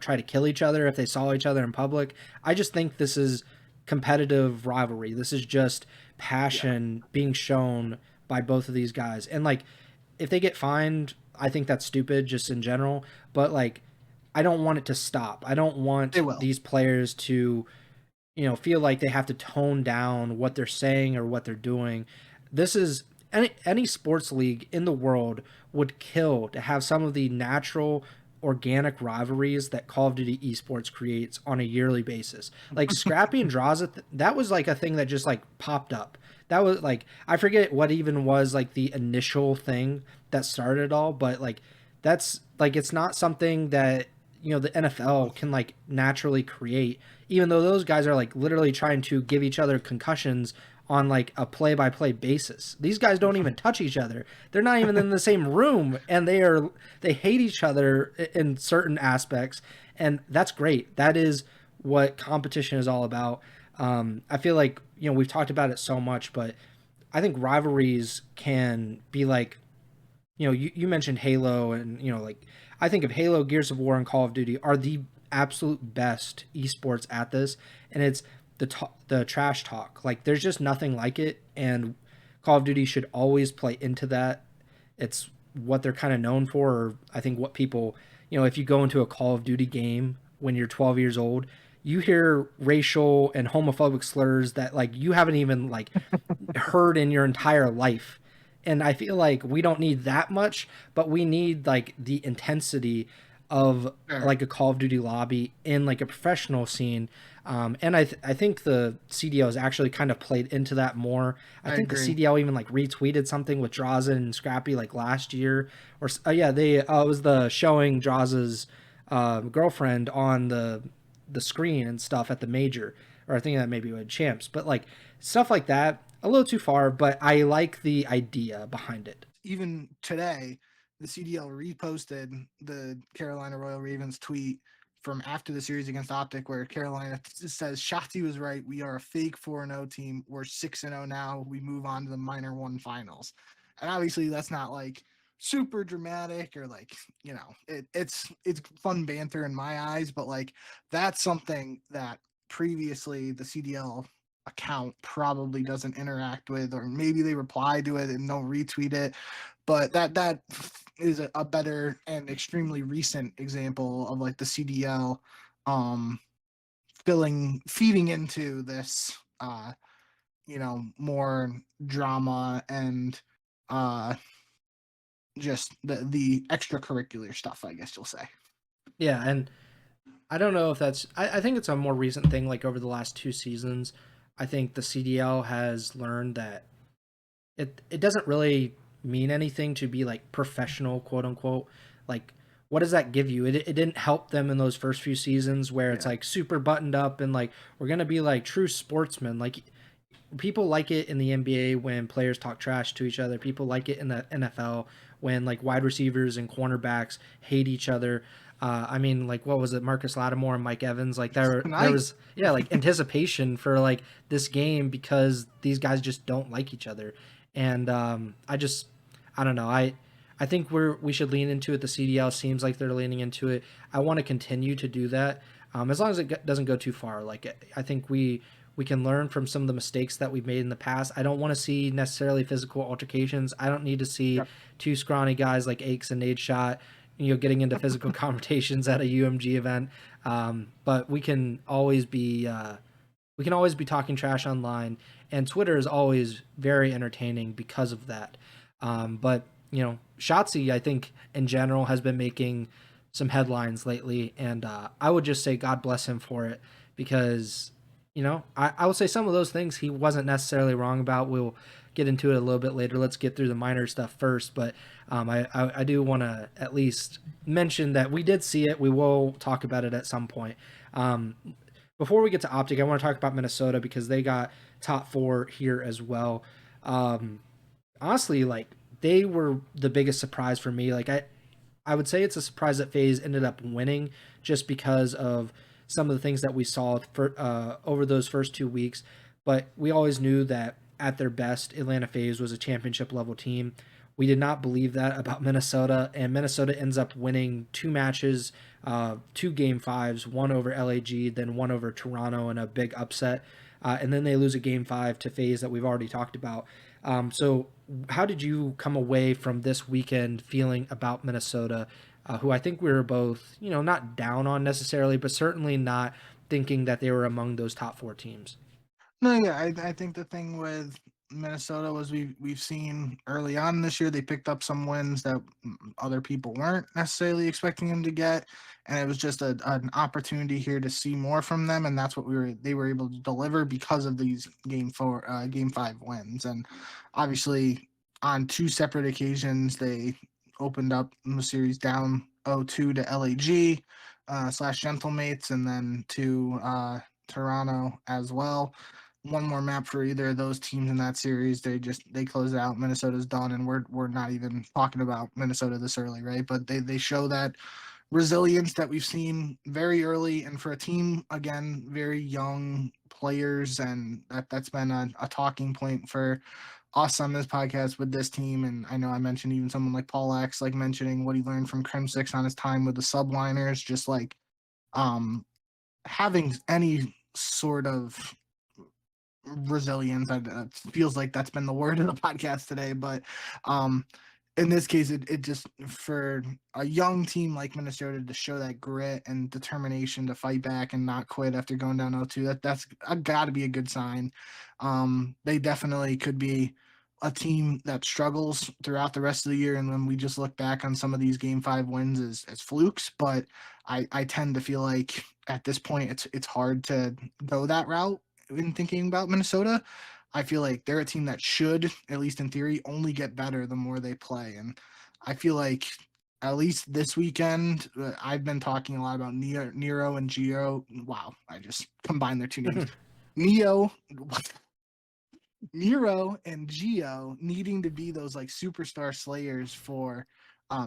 try to kill each other if they saw each other in public. I just think this is competitive rivalry. This is just yeah. passion being shown by both of these guys. And like if they get fined, I think that's stupid just in general. But like I don't want it to stop. I don't They want will. these players to feel like they have to tone down what they're saying or what they're doing. This is any sports league in the world would kill to have some of the natural organic rivalries that Call of Duty esports creates on a yearly basis. Like Scrappy and Draws, that was like a thing that just like popped up. That was like I forget what even was like the initial thing that started it all, but like that's like it's not something that the NFL can like naturally create, even though those guys are like literally trying to give each other concussions on like a play-by-play basis. These guys don't even touch each other. They're not even in the same room, and they hate each other in certain aspects, and that's great. That is what competition is all about. I feel like we've talked about it so much, but I think rivalries can be like you mentioned Halo, and like I think of Halo, Gears of War, and Call of Duty are the absolute best esports at this, and it's the trash talk. Like there's just nothing like it, and Call of Duty should always play into that. It's what they're kind of known for, or I think what people, if you go into a Call of Duty game when you're 12 years old, you hear racial and homophobic slurs that like you haven't even like heard in your entire life. And I feel like we don't need that much, but we need like the intensity of Sure. like a Call of Duty lobby in like a professional scene. And I think the CDL has actually kind of played into that more. I I think the agree. CDL even like retweeted something with Draza and Scrappy like last year, or yeah, they it was the showing Draza's girlfriend on the screen and stuff at the major, or I think that maybe with champs, but like stuff like that, a little too far, but I like the idea behind it. Even today, the CDL reposted the Carolina Royal Ravens tweet from after the series against OpTic, where Carolina says Shotzzy was right. We are a fake 4-0 team. We're 6-0 now. We move on to the minor one finals. And obviously, that's not like super dramatic or like it's fun banter in my eyes, but like that's something that previously the CDL account probably doesn't interact with, or maybe they reply to it and don't retweet it. But that is a better and extremely recent example of like the CDL um feeding into this more drama and uh just the extracurricular stuff, I guess you'll say. Yeah, and I don't know if that's. I think it's a more recent thing. Like over the last 2 seasons, I think the CDL has learned that it doesn't really mean anything to be like professional, quote unquote. Like, what does that give you? It didn't help them in those first few seasons where it's Yeah. like super buttoned up and like we're gonna be like true sportsmen. Like people like it in the NBA when players talk trash to each other. People like it in the NFL when like wide receivers and cornerbacks hate each other. I mean, like what was it, Marcus Lattimore and Mike Evans? Like there Tonight. was yeah, like anticipation for like this game because these guys just don't like each other, and I don't know. I think we should lean into it. The CDL seems like they're leaning into it. I want to continue to do that, as long as it doesn't go too far. Like I think we can learn from some of the mistakes that we've made in the past. I don't want to see necessarily physical altercations. I don't need to see Yep. two scrawny guys like Aches and Nadeshot, getting into physical confrontations at a UMG event. But we can always be talking trash online, and Twitter is always very entertaining because of that. But Shotzzy, I think in general has been making some headlines lately, and I would just say God bless him for it because I will say some of those things he wasn't necessarily wrong about. We'll get into it a little bit later. Let's get through the minor stuff first. But I do want to at least mention that we did see it. We will talk about it at some point. Um, Before we get to OpTic, I want to talk about Minnesota because they got top 4 here as well. Um, Honestly, like they were the biggest surprise for me. Like I would say it's a surprise that FaZe ended up winning just because of some of the things that we saw over those first 2 weeks. But we always knew that at their best, Atlanta FaZe was a championship level team. We did not believe that about Minnesota, and Minnesota ends up winning 2 matches, 2 game 5s, one over LAG, then one over Toronto in a big upset. And then they lose a game 5 to FaZe that we've already talked about. So, how did you come away from this weekend feeling about Minnesota, who I think we were both, not down on necessarily, but certainly not thinking that they were among those top 4 teams? No, yeah, I think the thing with Minnesota was we've seen early on this year they picked up some wins that other people weren't necessarily expecting them to get, and it was just an opportunity here to see more from them, and that's what they were able to deliver because of these game 5 wins, and obviously on 2 separate occasions they opened up the series down 0-2 to LAG slash Gentlemates, and then to Toronto as well. One more map for either of those teams in that series. They close it out. Minnesota's done, and we're not even talking about Minnesota this early, right? But they show that resilience that we've seen very early, and for a team again, very young players, and that's been a talking point for us on this podcast with this team. And I know I mentioned even someone like Paul X, like mentioning what he learned from Crim6 on his time with the subliners, just like having any sort of resilience. It feels like that's been the word of the podcast today, but in this case, it just for a young team like Minnesota to show that grit and determination to fight back and not quit after going down 0-2, that's got to be a good sign. They definitely could be a team that struggles throughout the rest of the year, and when we just look back on some of these game 5 wins as flukes, but I tend to feel like at this point it's hard to go that route in thinking about Minnesota. I feel like they're a team that should, at least in theory, only get better the more they play. And I feel like at least this weekend, I've been talking a lot about Nero and Geo. Wow, I just combined their 2 names. Neo, Nero and Geo needing to be those like superstar slayers for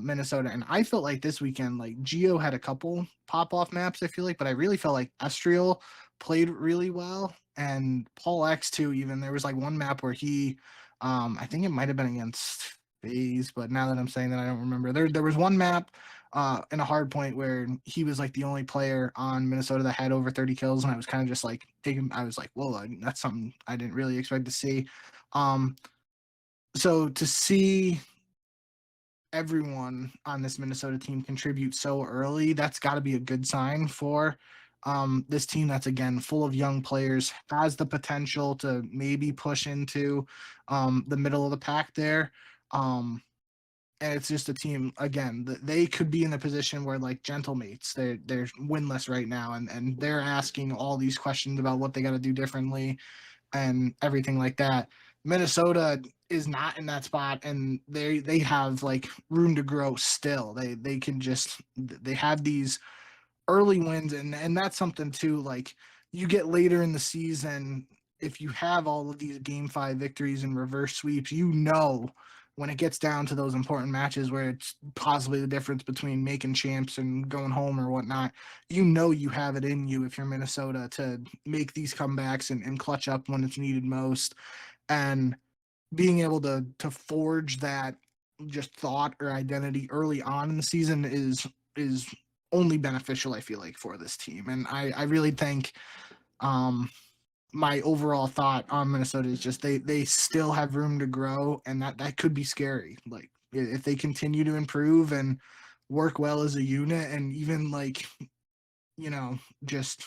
Minnesota. And I felt like this weekend, like Geo had a couple pop off maps, I feel like, but I really felt like Estriel played really well. And Paul X too, even there was like one map where he, I think it might have been against FaZe, but now that I'm saying that, I don't remember. There was one map in a hard point where he was like the only player on Minnesota that had over 30 kills, and I was kind of just like I was like, whoa, that's something I didn't really expect to see. So to see everyone on this Minnesota team contribute so early, that's got to be a good sign for this team that's again full of young players, has the potential to maybe push into the middle of the pack there. And it's just a team again that they could be in the position where like Gentlemates, they're winless right now, and they're asking all these questions about what they got to do differently and everything like that. Minnesota is not in that spot, and they have like room to grow still. They can just they have these early wins, and that's something too. Like you get later in the season, if you have all of these game 5 victories and reverse sweeps, when it gets down to those important matches where it's possibly the difference between making champs and going home or whatnot, you have it in you if you're Minnesota to make these comebacks and clutch up when it's needed most. And being able to forge that just thought or identity early on in the season is only beneficial, I feel like, for this team. And I really think my overall thought on Minnesota is just they still have room to grow, and that could be scary. Like if they continue to improve and work well as a unit, and even like just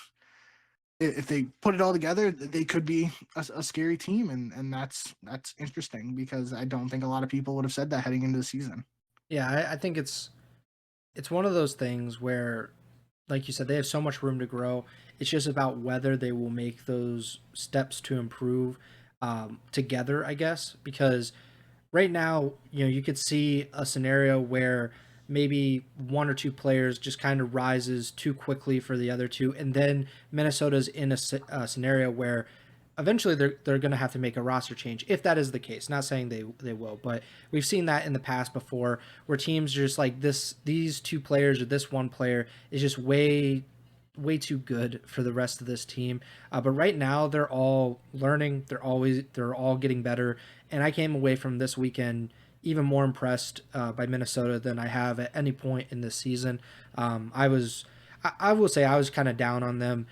if they put it all together, they could be a scary team, and that's interesting because I don't think a lot of people would have said that heading into the season. Yeah, I think it's one of those things where, like you said, they have so much room to grow. It's just about whether they will make those steps to improve. together, I guess, because right now, you could see a scenario where maybe one or two players just kind of rises too quickly for the other two, and then Minnesota's in a scenario where eventually they're going to have to make a roster change if that is the case. Not saying they will, but we've seen that in the past before where teams are just like these two players or this one player is just way too good for the rest of this team. But right now they're all learning. They're all getting better. And I came away from this weekend even more impressed by Minnesota than I have at any point in this season. I will say I was kind of down on them.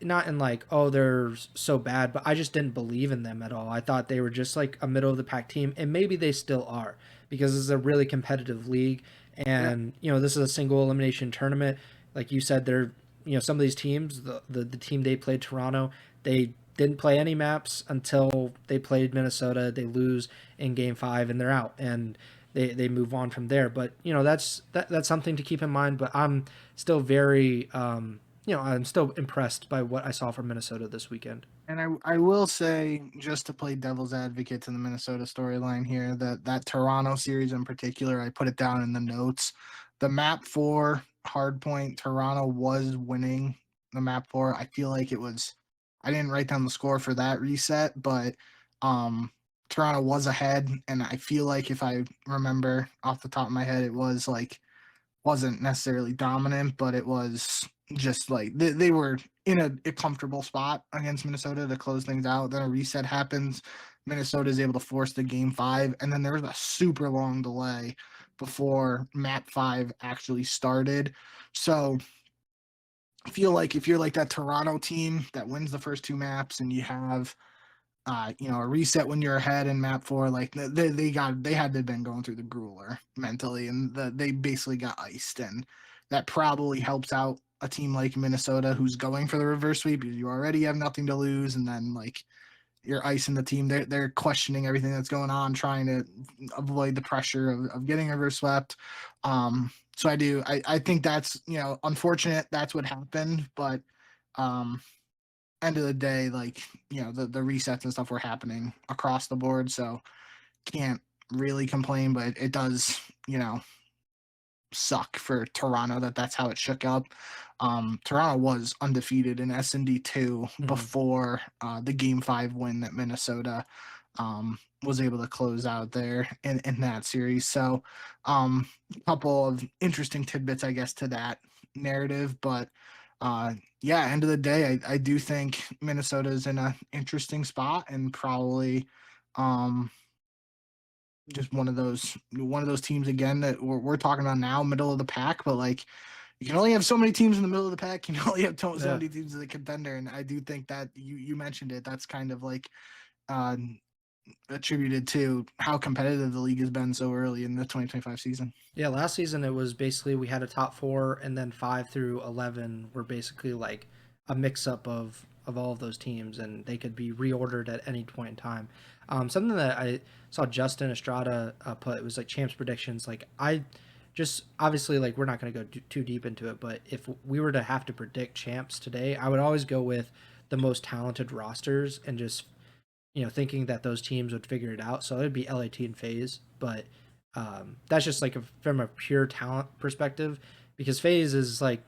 Not in like, oh, they're so bad, but I just didn't believe in them at all. I thought they were just like a middle of the pack team, and maybe they still are because this is a really competitive league, Yeah. and this is a single elimination tournament. Like you said, they're some of these teams, the team they played, Toronto, they didn't play any maps until they played Minnesota. They lose in game 5 and they're out, and they move on from there. But that's something to keep in mind. But I'm still very I'm still impressed by what I saw from Minnesota this weekend. And I will say, just to play devil's advocate to the Minnesota storyline here, that Toronto series in particular, I put it down in the notes. The map 4 hardpoint, Toronto was winning the map 4. I feel like it was, I didn't write down the score for that reset, but Toronto was ahead. And I feel like if I remember off the top of my head, it was like, wasn't necessarily dominant, but it was just like they were in a comfortable spot against Minnesota to close things out. Then a reset happens. Minnesota is able to force the game 5, and then there was a super long delay before map 5 actually started. So I feel like if you're like that Toronto team that wins the first 2 maps and you have a reset when you're ahead in map 4, like they had to have been going through the grueler mentally, and they basically got iced, and that probably helps out a team like Minnesota who's going for the reverse sweep because you already have nothing to lose, and then like you're icing the team. They're questioning everything that's going on, trying to avoid the pressure of getting reverse swept. So I think that's unfortunate that's what happened, but um end of the day, like the resets and stuff were happening across the board, so can't really complain. But it does, suck for Toronto that's how it shook up. Toronto was undefeated in S&D2 Mm-hmm. before the Game 5 win that Minnesota was able to close out there in that series. So a couple of interesting tidbits, I guess, to that narrative. But yeah, end of the day, I do think Minnesota is in an interesting spot and probably just one of those teams again that we're talking about now, middle of the pack, but like you can only have so many teams in the middle of the pack. You can only have so Yeah. many teams in the contender, and I do think that you mentioned it. That's kind of like uh, attributed to how competitive the league has been so early in the 2025 season. Yeah, last season it was basically we had a top 4 and then 5 through 11 were basically like a mix up of all of those teams, and they could be reordered at any point in time. Something that I saw Justin Estrada put, it was like champs predictions. Like I just obviously like we're not going to go too deep into it, but if we were to have to predict champs today, I would always go with the most talented rosters and just thinking that those teams would figure it out. So it'd be LAT and FaZe, but that's just like from a pure talent perspective, because FaZe is like,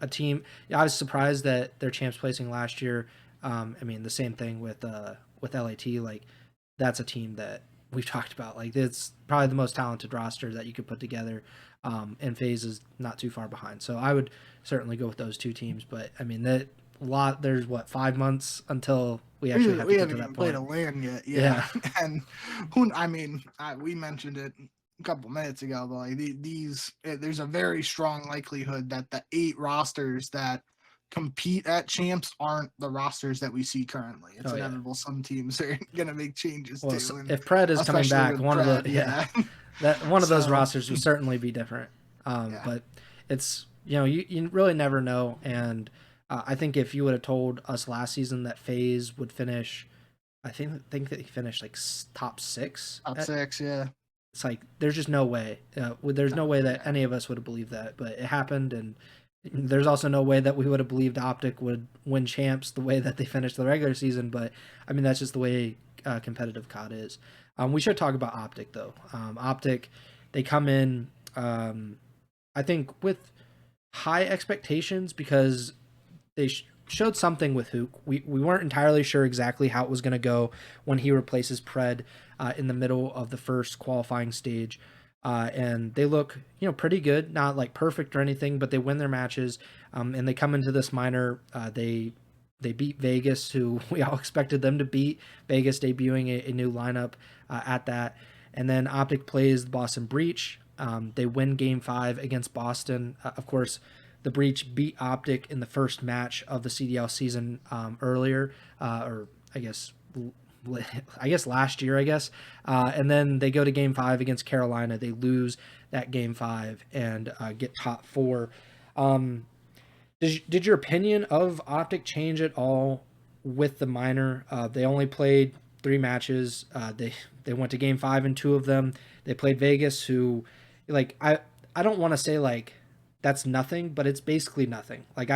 a team. I was surprised that their champs placing last year. I mean, the same thing with LAT. Like, that's a team that we've talked about. Like, it's probably the most talented roster that you could put together. And FaZe is not too far behind. So I would certainly go with those two teams. But I mean, that lot. There's what 5 months until we actually have to We get to haven't that even played point. a LAN yet, yeah. Yeah. And we mentioned it a couple minutes ago, but like there's a very strong likelihood that the 8 rosters that compete at champs aren't the rosters that we see currently. It's Oh yeah. inevitable some teams are gonna make changes Well, too, and if Pred is coming especially back, with one of the Pred, yeah, yeah. that one of those So rosters will certainly be different. yeah, But it's you really never know, and I think if you would have told us last season that FaZe would finish, I think that he finished like top 6. top 6, yeah. It's like there's just no way. There's No, no way that yeah. any of us would have believed that, but it happened, and There's also no way that we would have believed OpTic would win champs the way that they finished the regular season, but I mean that's just the way competitive COD is. We should talk about OpTic though. OpTic, they come in, I think, with high expectations because they showed something with Hook. We weren't entirely sure exactly how it was going to go when he replaces Pred in the middle of the first qualifying stage. And they look, pretty good. Not like perfect or anything, but they win their matches. And they come into this minor. They beat Vegas, who we all expected them to beat. Vegas debuting a new lineup at that. And then OpTic plays the Boston Breach. They win Game 5 against Boston. Of course, the Breach beat OpTic in the first match of the CDL season earlier, or I guess last year, and then they go to Game 5 against Carolina. They lose that Game 5 and get top 4. Did your opinion of OpTic change at all with the minor? They only played 3 matches. They went to Game 5 in 2 of them. They played Vegas, who, like, I don't want to say like that's nothing, but it's basically nothing. Like,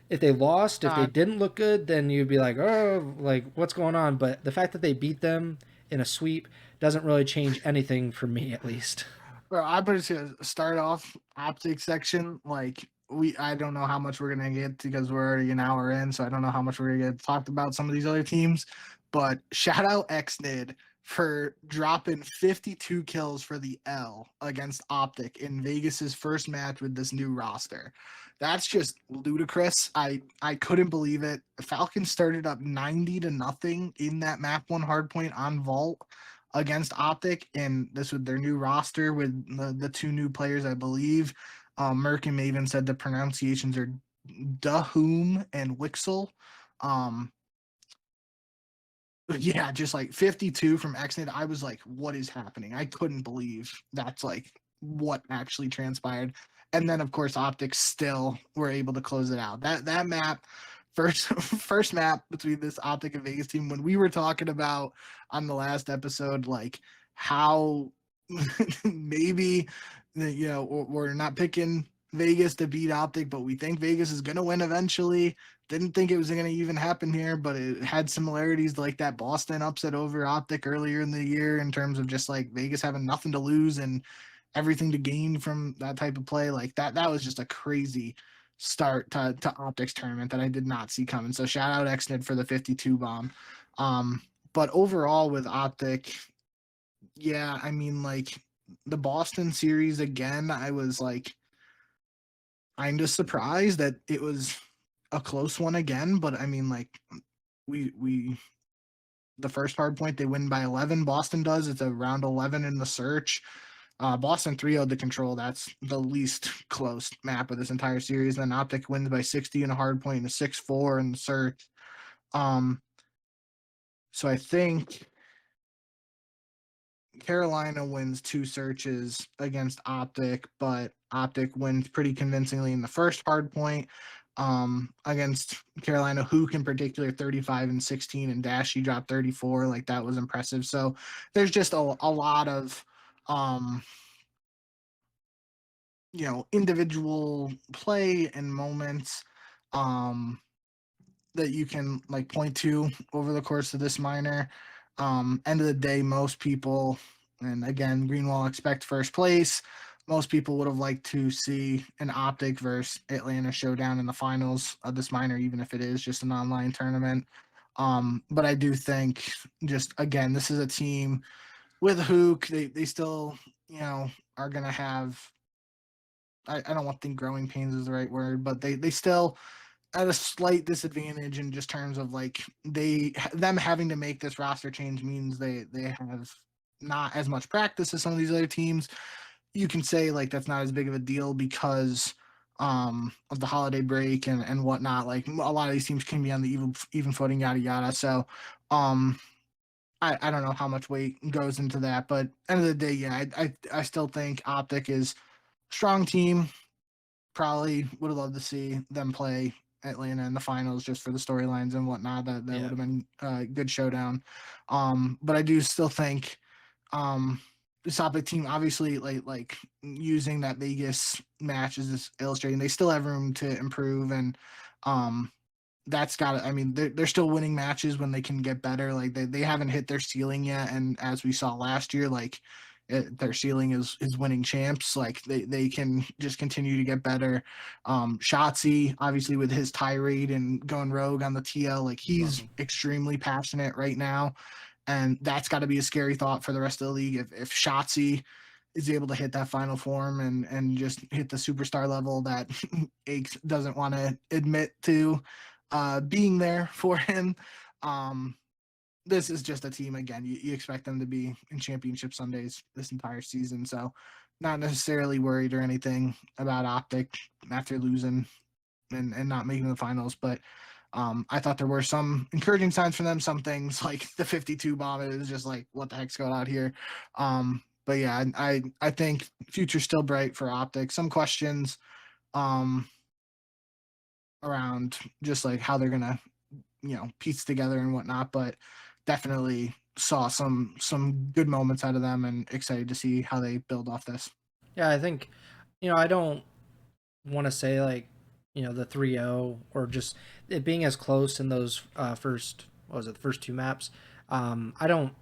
if they lost, if they didn't look good, then you'd be like, oh, like, what's going on? But the fact that they beat them in a sweep doesn't really change anything for me, at least. Well, I'm just gonna start off OpTic section. Like, I don't know how much we're gonna get because we're already an hour in, so I don't know how much we're gonna get talked about some of these other teams. But shout out XNID for dropping 52 kills for the L against OpTic in Vegas's first match with this new roster. That's just ludicrous. I couldn't believe it. Falcons started up 90-0 in that map 1 hardpoint on Vault against OpTic, and this with their new roster with the 2 new players, I believe. Merc and Maven said the pronunciations are Dahum and Wixel. Yeah, just like 52 from XNet. I was like, what is happening? I couldn't believe that's like what actually transpired. And then of course OpTic still were able to close it out. That map, first map between this OpTic and Vegas team, when we were talking about on the last episode, like how maybe we're not picking Vegas to beat OpTic, but we think Vegas is gonna win eventually. Didn't think it was going to even happen here, but it had similarities like that Boston upset over OpTic earlier in the year in terms of just like Vegas having nothing to lose and everything to gain from that type of play. Like that was just a crazy start to OpTic's tournament that I did not see coming. So shout out XNID for the 52 bomb. But overall with OpTic, yeah, I mean, like the Boston series again, I was like kind of surprised that it was a close one again, but I mean, like we the first hard point they win by 11. Boston does. It's a round 11 in the search. Boston 3-0'd the control. That's the least close map of this entire series. Then OpTic wins by 60 in a hard point and a 6-4 in the search. So I think Carolina wins 2 searches against OpTic, but OpTic wins pretty convincingly in the first hard point against Carolina. Hook in particular, 35 and 16, and Dashy dropped 34. Like that was impressive. So there's just a lot of individual play and moments that you can like point to over the course of this minor. End of the day, most people, and again, Greenwall expect first place. Most people would have liked to see an OpTic versus Atlanta showdown in the finals of this minor, even if it is just an online tournament. But I do think, just again, this is a team with Hook. They still, are gonna have. I don't want to think growing pains is the right word, but they still at a slight disadvantage in just terms of like them having to make this roster change means they have not as much practice as some of these other teams. You can say like that's not as big of a deal because of the holiday break and whatnot. Like a lot of these teams can be on the even footing, yada yada. So I don't know how much weight goes into that, but end of the day, yeah, I still think OpTic is a strong team. Probably would have loved to see them play Atlanta in the finals just for the storylines and whatnot. That would have been a good showdown. But I do still think this OpTic team, obviously, like using that Vegas match is just illustrating they still have room to improve, and that's got. I mean, they're still winning matches when they can get better. Like they haven't hit their ceiling yet, and as we saw last year, like their ceiling is winning champs. Like they can just continue to get better. Shotzzy, obviously, with his tirade and going rogue on the TL, like Love he's him. extremely passionate right now, and that's got to be a scary thought for the rest of the league. If Shotzzy is able to hit that final form and just hit the superstar level that Aches doesn't want to admit to being there for him. This is just a team, again, you expect them to be in championship Sundays this entire season. So not necessarily worried or anything about OpTic after losing and not making the finals. But I thought there were some encouraging signs from them. Some things like the 52 bomb, it was just like, what the heck's going on here? But yeah, I think future's still bright for OpTic. Some questions around just like how they're gonna piece together and whatnot, but definitely saw some good moments out of them and excited to see how they build off this. Yeah, I think, I don't want to say like, the 3-0 or just it being as close in those first, what was it, the first two maps. I don't,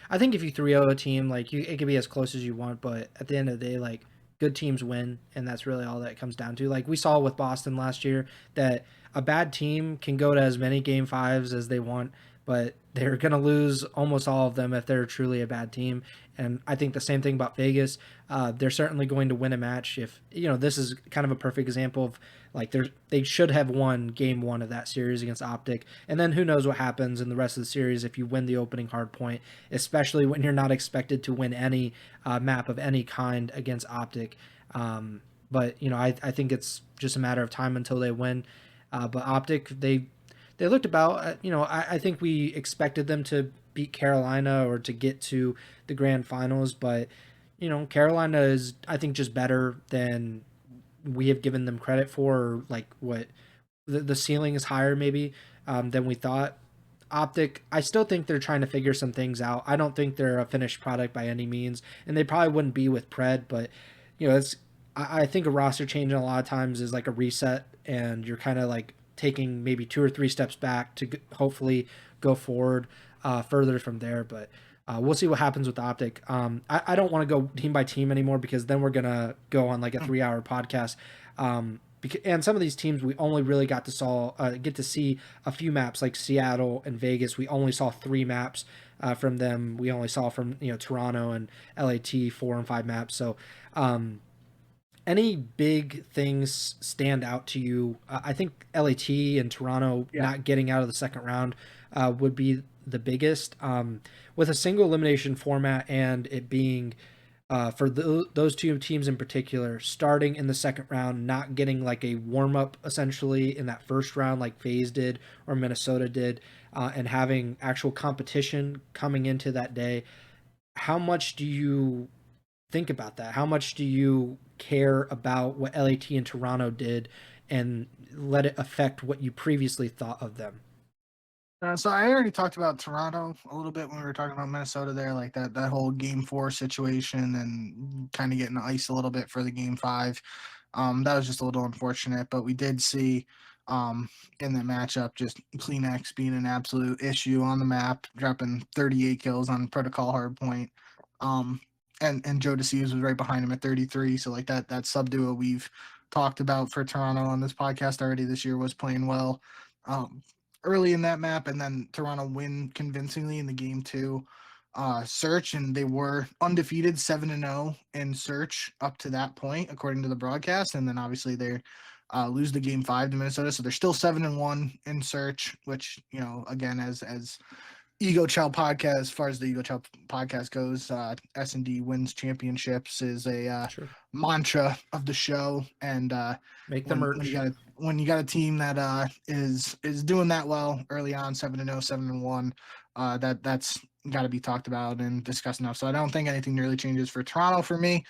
I think if you 3-0 a team, like it could be as close as you want, but at the end of the day, like good teams win, and that's really all that it comes down to. Like we saw with Boston last year, that a bad team can go to as many game fives as they want, but they're gonna lose almost all of them if they're truly a bad team. And I think the same thing about Vegas. They're certainly going to win a match if this is kind of a perfect example of like they should have won game one of that series against OpTic, and then who knows what happens in the rest of the series if you win the opening hard point, especially when you're not expected to win any map of any kind against OpTic. But I think it's just a matter of time until they win. But OpTic, they looked about. I think we expected them to beat Carolina or to get to the grand finals, but Carolina is, I think, just better than we have given them credit for. Or like what the ceiling is higher maybe than we thought. OpTic, I still think they're trying to figure some things out. I don't think they're a finished product by any means, and they probably wouldn't be with Pred. But it's I think a roster change a lot of times is like a reset, and you're kind of like taking maybe 2 or 3 steps back to hopefully go forward further from there. But we'll see what happens with OpTic. I don't want to go team by team anymore because then we're gonna go on like a 3-hour podcast. And some of these teams we only really got to get to see a few maps, like Seattle and Vegas. We only saw 3 maps from them. We only saw from Toronto and LAT 4 and 5 maps. So any big things stand out to you? I think LAT and Toronto Yeah. not getting out of the second round would be the biggest. With a single elimination format and it being for those two teams in particular, starting in the second round, not getting like a warm up essentially in that first round like FaZe did or Minnesota did, and having actual competition coming into that day. How much do you think about that? How much do you care about what LAT and Toronto did and let it affect what you previously thought of them? So I already talked about Toronto a little bit when we were talking about Minnesota there, like that whole game 4 situation and kind of getting iced a little bit for the game 5. That was just a little unfortunate, but we did see in that matchup just Kleenex being an absolute issue on the map, dropping 38 kills on protocol hardpoint. And Joe DeCeves was right behind him at 33. So like that sub duo we've talked about for Toronto on this podcast already this year was playing well. Early in that map, and then Toronto win convincingly in the game 2 search, and they were undefeated 7-0 in search up to that point according to the broadcast, and then obviously they lose the game 5 to Minnesota, so they're still 7-1 in search, which again, as Ego Chall Podcast, as far as the Ego Chall Podcast goes, S&D wins championships is a Sure. mantra of the show. And Make the when merch. you got a team that is doing that well early on, 7-0, 7-1, that's got to be talked about and discussed enough. So I don't think anything really changes for Toronto for me.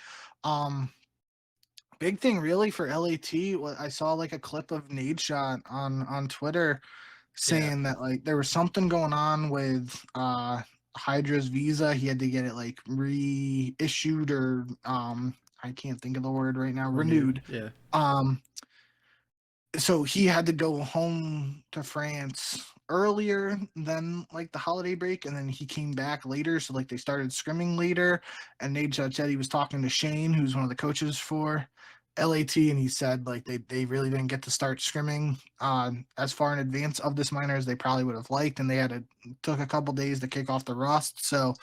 Big thing really for LAT. I saw like a clip of Nadeshot on Twitter Yeah. saying that like there was something going on with Hydra's visa. He had to get it like reissued or I can't think of the word right now, renewed. Yeah. Um so he had to go home to France earlier than like the holiday break, and then he came back later. So like they started scrimming later, and Nadeshot said he was talking to Shane, who's one of the coaches for LAT, and he said like they really didn't get to start scrimming as far in advance of this minor as they probably would have liked, and they had to took a couple days to kick off the rust. So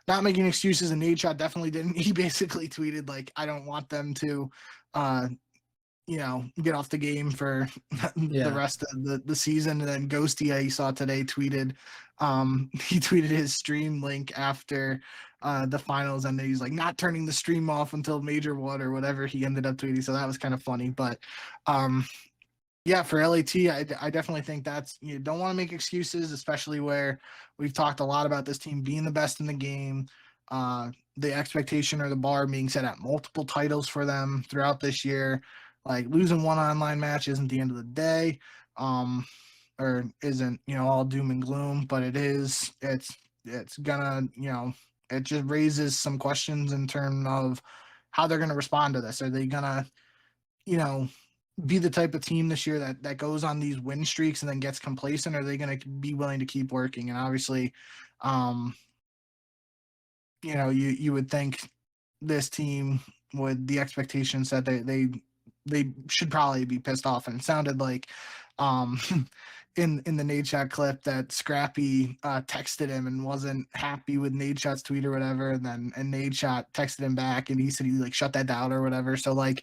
not making excuses, and Nadeshot definitely didn't. He basically tweeted like, I don't want them to get off the game for the rest of the season. And then Ghosty, I saw today, tweeted he tweeted his stream link after the finals, and he's like not turning the stream off until Major One or whatever he ended up tweeting. So that was kind of funny. But yeah, for LAT, I definitely think you don't want to make excuses, especially where we've talked a lot about this team being the best in the game. The expectation or the bar being set at multiple titles for them throughout this year. Like losing one online match isn't the end of the day, or isn't all doom and gloom, but it is. It's gonna it just raises some questions in terms of how they're gonna respond to this. Are they gonna be the type of team this year that goes on these win streaks and then gets complacent? Or are they going to be willing to keep working? And obviously, you would think this team with the expectations that they should probably be pissed off. And it sounded like in the Nadeshot clip that Scrappy texted him and wasn't happy with Nadeshot's tweet or whatever, and Nadeshot texted him back and he said he like shut that down or whatever. So like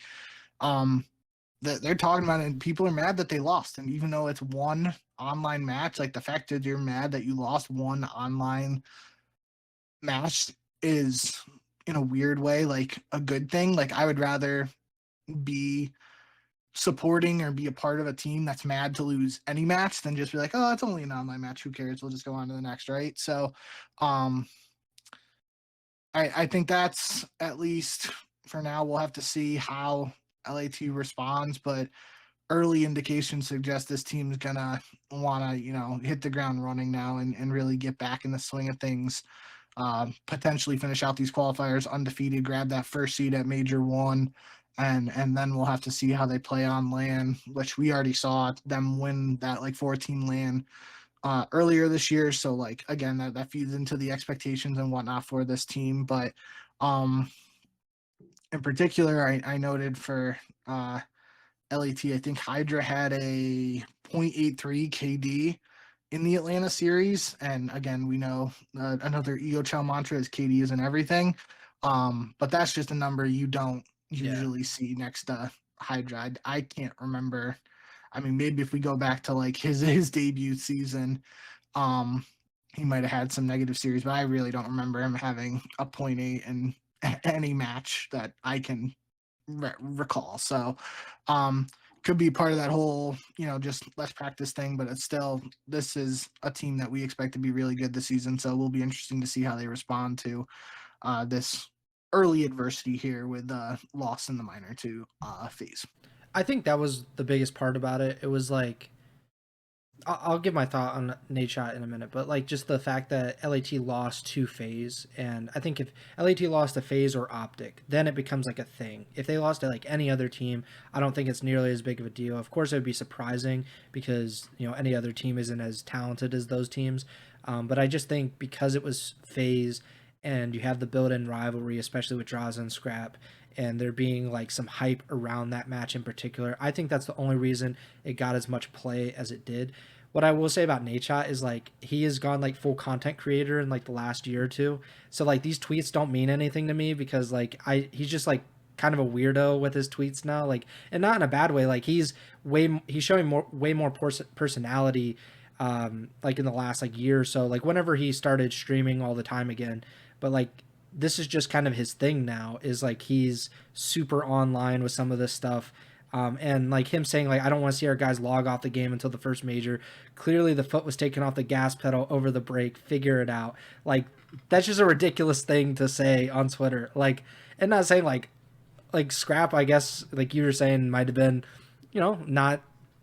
they're talking about it, and people are mad that they lost. And even though it's one online match, like the fact that you're mad that you lost one online match is in a weird way like a good thing. Like I would rather be supporting or be a part of a team that's mad to lose any match than just be like, oh, it's only an online match, who cares, we'll just go on to the next, right? So I think that's, at least for now, we'll have to see how LAT responds, but early indications suggest this team's gonna want to hit the ground running now and really get back in the swing of things. Potentially finish out these qualifiers undefeated, grab that first seed at Major One, and then we'll have to see how they play on LAN, which we already saw them win that like 14 LAN earlier this year. So like again, that feeds into the expectations and whatnot for this team. But in particular, I noted for LAT, I think Hydra had a 0.83 KD in the Atlanta series. And again, we know another Ego Chall mantra is KD isn't everything. But that's just a number you don't usually see next to Hydra. I can't remember. I mean, maybe if we go back to like his debut season, he might have had some negative series, but I really don't remember him having a 0.8 in any match that I can recall. So could be part of that whole just less practice thing, but it's still, this is a team that we expect to be really good this season, so it will be interesting to see how they respond to this early adversity here with loss in the minor to FaZe. I think that was the biggest part about it. It was like, I'll give my thought on Nadeshot in a minute, but like just the fact that LAT lost to FaZe, and I think if LAT lost to FaZe or OpTic, then it becomes like a thing. If they lost to like any other team, I don't think it's nearly as big of a deal. Of course, it would be surprising because any other team isn't as talented as those teams, but I just think because it was FaZe and you have the built-in rivalry, especially with Draza and Scrap, and there being like some hype around that match in particular, I think that's the only reason it got as much play as it did. What I will say about Nadeshot is like he has gone like full content creator in like the last year or two. So like these tweets don't mean anything to me because like he's just like kind of a weirdo with his tweets now, like, and not in a bad way. Like he's showing way more personality like in the last like year or so, like whenever he started streaming all the time again. But like this is just kind of his thing now, is like he's super online with some of this stuff. And like him saying like, I don't want to see our guys log off the game until the first major. Clearly the foot was taken off the gas pedal over the break. Figure it out. Like that's just a ridiculous thing to say on Twitter. Like, and not saying like Scrap, I guess like you were saying, might have been, not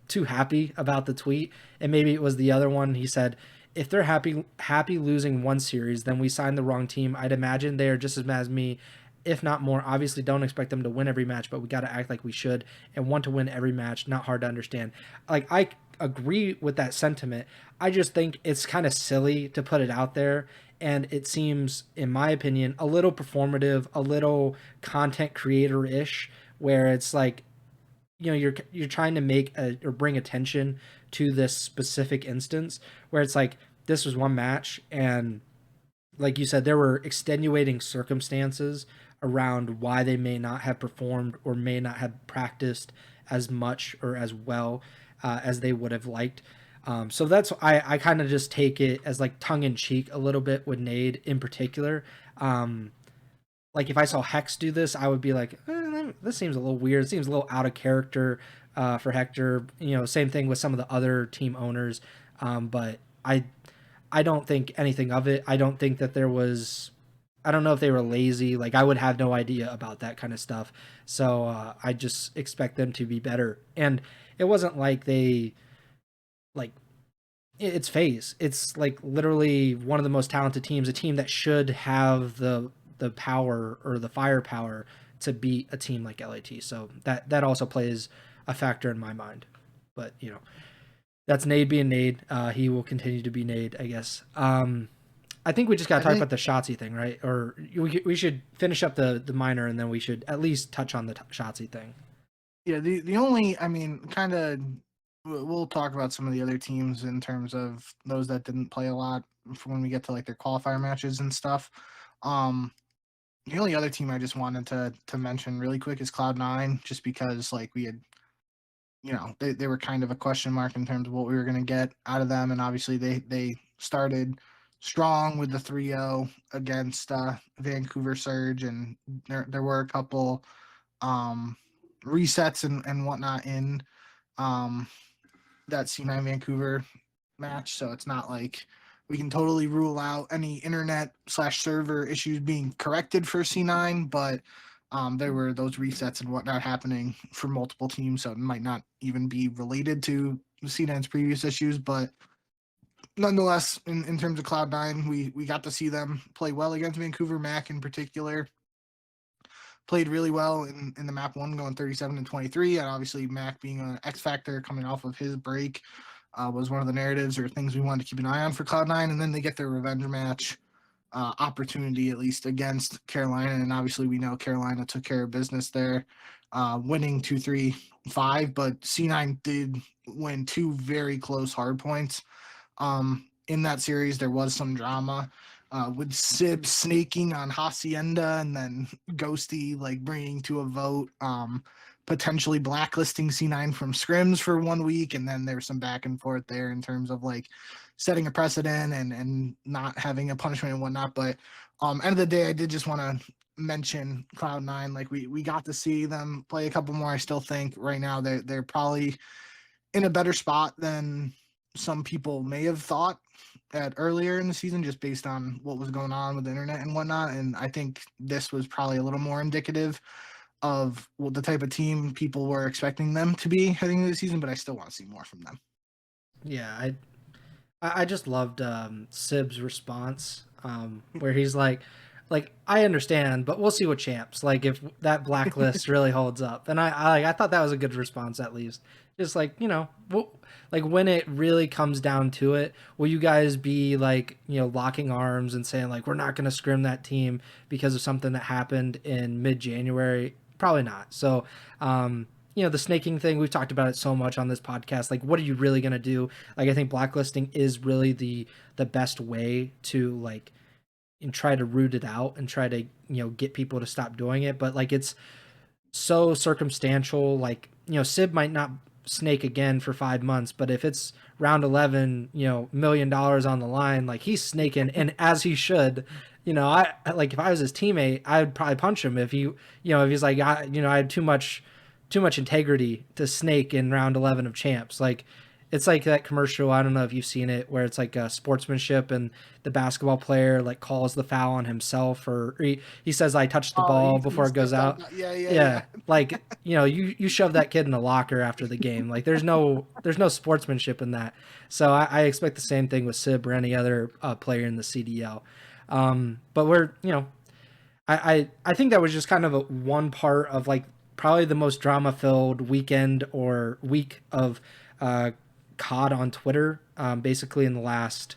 too happy about the tweet. And maybe it was the other one. He said, if they're happy losing one series, then we signed the wrong team. I'd imagine they are just as mad as me, if not more. Obviously, don't expect them to win every match, but we got to act like we should and want to win every match. Not hard to understand. Like, I agree with that sentiment. I just think it's kind of silly to put it out there, and it seems, in my opinion, a little performative, a little content creator ish, where it's like, you're trying to make or bring attention to this specific instance, where it's like, this was one match, and like you said, there were extenuating circumstances around why they may not have performed or may not have practiced as much or as well as they would have liked. So that's, I kind of just take it as like tongue in cheek a little bit with Nade in particular. Like if I saw Hex do this, I would be like, this seems a little weird. It seems a little out of character for Hector. Same thing with some of the other team owners. But I don't think anything of it. I don't think that there was. I don't know if they were lazy. Like, I would have no idea about that kind of stuff. So I just expect them to be better. And it wasn't like they, like, it's FaZe. It's like literally one of the most talented teams, a team that should have the power or the firepower to beat a team like LAT. So that also plays a factor in my mind. But that's Nade being Nade. He will continue to be Nade, I guess. I think we just got to talk about the Shotzzy thing, right? Or we should finish up the minor, and then we should at least touch on the Shotzzy thing. Yeah, the only, I mean, kind of, we'll talk about some of the other teams in terms of those that didn't play a lot for when we get to like their qualifier matches and stuff. The only other team I just wanted to mention really quick is Cloud9, just because like we had, they were kind of a question mark in terms of what we were going to get out of them, and obviously they started strong with the 3-0 against Vancouver Surge, and there were a couple resets and whatnot in that C9 Vancouver match, so it's not like we can totally rule out any internet/server issues being corrected for C9, but there were those resets and whatnot happening for multiple teams, so it might not even be related to C9's previous issues, but nonetheless, in terms of Cloud9, we got to see them play well against Vancouver. Mac in particular played really well in the map one, going 37-23, and obviously Mac being an X factor coming off of his break was one of the narratives or things we wanted to keep an eye on for Cloud9. And then they get their revenge match opportunity, at least against Carolina, and obviously we know Carolina took care of business there, winning 2-3-5, but C9 did win two very close hard points. In that series, there was some drama with Sib snaking on Hacienda, and then Ghosty like bringing to a vote, potentially blacklisting C9 from scrims for 1 week, and then there's some back and forth there in terms of like setting a precedent and not having a punishment and whatnot. But end of the day, I did just want to mention Cloud9. Like we got to see them play a couple more. I still think right now they're probably in a better spot than some people may have thought at earlier in the season, just based on what was going on with the internet and whatnot. And I think this was probably a little more indicative of the type of team people were expecting them to be heading into the season, but I still want to see more from them. Yeah, I just loved Sib's response, where he's like, I understand, but we'll see what champs, like if that blacklist really holds up. And I thought that was a good response, at least. Just like, like when it really comes down to it, will you guys be like, locking arms and saying like, we're not going to scrim that team because of something that happened in mid-January? Probably not. So, the snaking thing, we've talked about it so much on this podcast. Like, what are you really going to do? Like, I think blacklisting is really the best way to like, and try to root it out and try to, get people to stop doing it. But like, it's so circumstantial. Like, Sib might not snake again for 5 months, but if it's round 11, $1 million on the line, like he's snaking, and as he should. I like, if I was his teammate, I'd probably punch him if he, if he's like, I had too much integrity to snake in round 11 of champs. Like, It's like that commercial. I don't know if you've seen it, where it's like sportsmanship, and the basketball player like calls the foul on himself, or he says, "I touched the Oh, ball he before it goes stepped out. out." Yeah, yeah, yeah. Yeah, like you shove that kid in the locker after the game. Like there's no sportsmanship in that. So I expect the same thing with Sib or any other player in the CDL. But I think that was just kind of one part of like probably the most drama filled weekend or week of COD on Twitter. Basically in the last,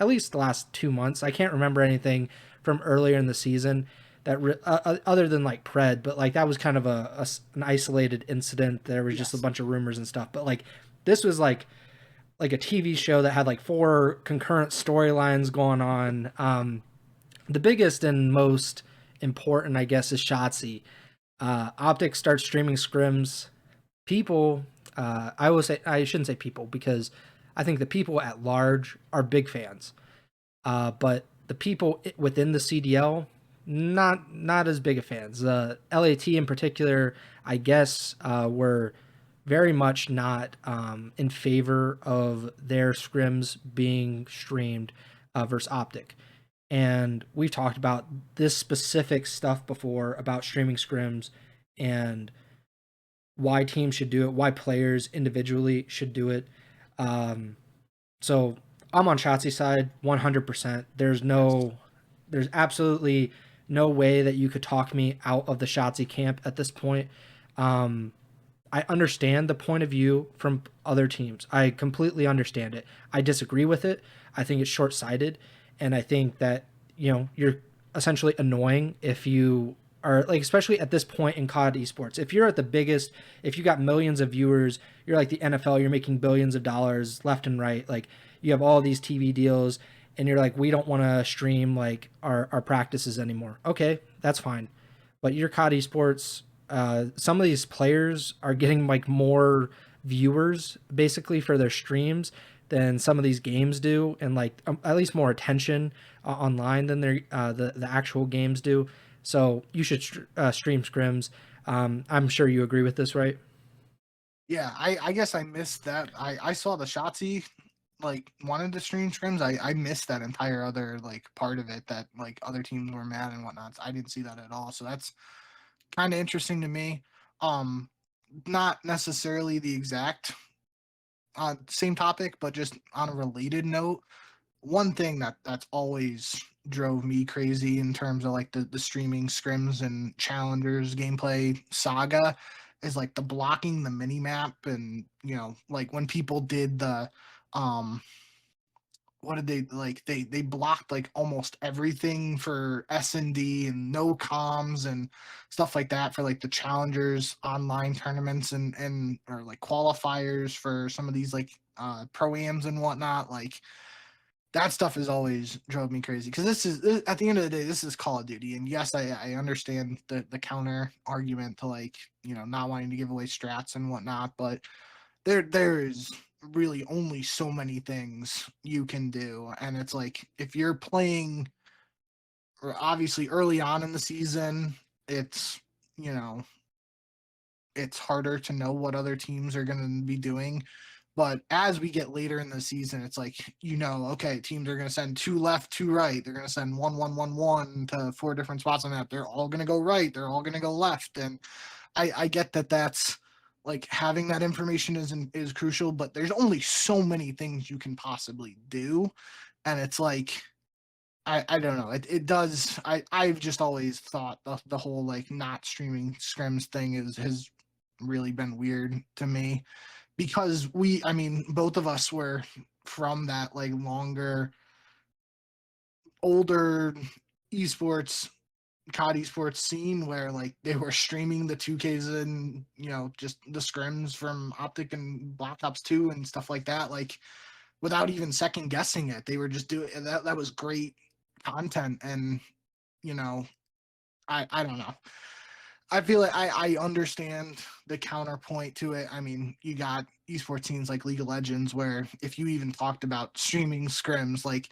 at least the last 2 months. I can't remember anything from earlier in the season other than like Pred, but like that was kind of an isolated incident. There was just a Yes. bunch of rumors and stuff, but like this was like a TV show that had like four concurrent storylines going on. The biggest and most important, I guess, is Shotzzy. OpTic starts streaming scrims. People, I shouldn't say people because I think the people at large are big fans. But the people within the CDL, not as big of fans. LAT in particular, I guess, were very much not in favor of their scrims being streamed versus OpTic. And we've talked about this specific stuff before about streaming scrims and why teams should do it, why players individually should do it. Um, so I'm on Shotzi's side 100%. Yes. There's absolutely no way that you could talk me out of the Shotzi camp at this point. Um, I understand the point of view from other teams. I completely understand it. I disagree with it. I think it's short sighted. And I think that, you're essentially annoying if you are like, especially at this point in COD esports. If you're at the biggest, if you got millions of viewers, you're like the NFL, you're making billions of dollars left and right. Like you have all these TV deals and you're like, we don't want to stream like our practices anymore. Okay, that's fine. But your COD esports, some of these players are getting like more viewers basically for their streams than some of these games do, and like at least more attention online than the actual games do. So you should stream scrims. I'm sure you agree with this, right? Yeah, I guess I missed that. I saw the Shotzzy like wanted to stream scrims. I missed that entire other like part of it that like other teams were mad and whatnot. I didn't see that at all. So that's kind of interesting to me. Um, not necessarily the exact same topic, but just on a related note. One thing that's always drove me crazy in terms of like the streaming scrims and challengers gameplay saga is like the blocking the mini map, and like when people did the um what did they like they blocked like almost everything for S&D and no comms and stuff like that for like the challengers online tournaments and or like qualifiers for some of these like pro-ams and whatnot. Like that stuff has always drove me crazy because at the end of the day, this is Call of Duty, and yes, I understand the counter argument to like not wanting to give away strats and whatnot, but there is really only so many things you can do, and it's like if you're playing obviously early on in the season, it's you know it's harder to know what other teams are going to be doing. But as we get later in the season, it's like, okay, teams are going to send two left, two right. They're going to send 1-1-1-1 to four different spots on that. They're all going to go right. They're all going to go left. And I get that that's like having that information is crucial, but there's only so many things you can possibly do. And it's like, I don't know. It does. I've just always thought the whole like not streaming scrims thing has really been weird to me because I mean, both of us were from that like longer, older esports, COD esports scene where like they were streaming the 2Ks and just the scrims from OpTic and Black Ops 2 and stuff like that, like without even second guessing it. They were just doing that. That was great content, and you know, I don't know. I feel like I understand the counterpoint to it. I mean, you got esports teams like League of Legends where if you even talked about streaming scrims, like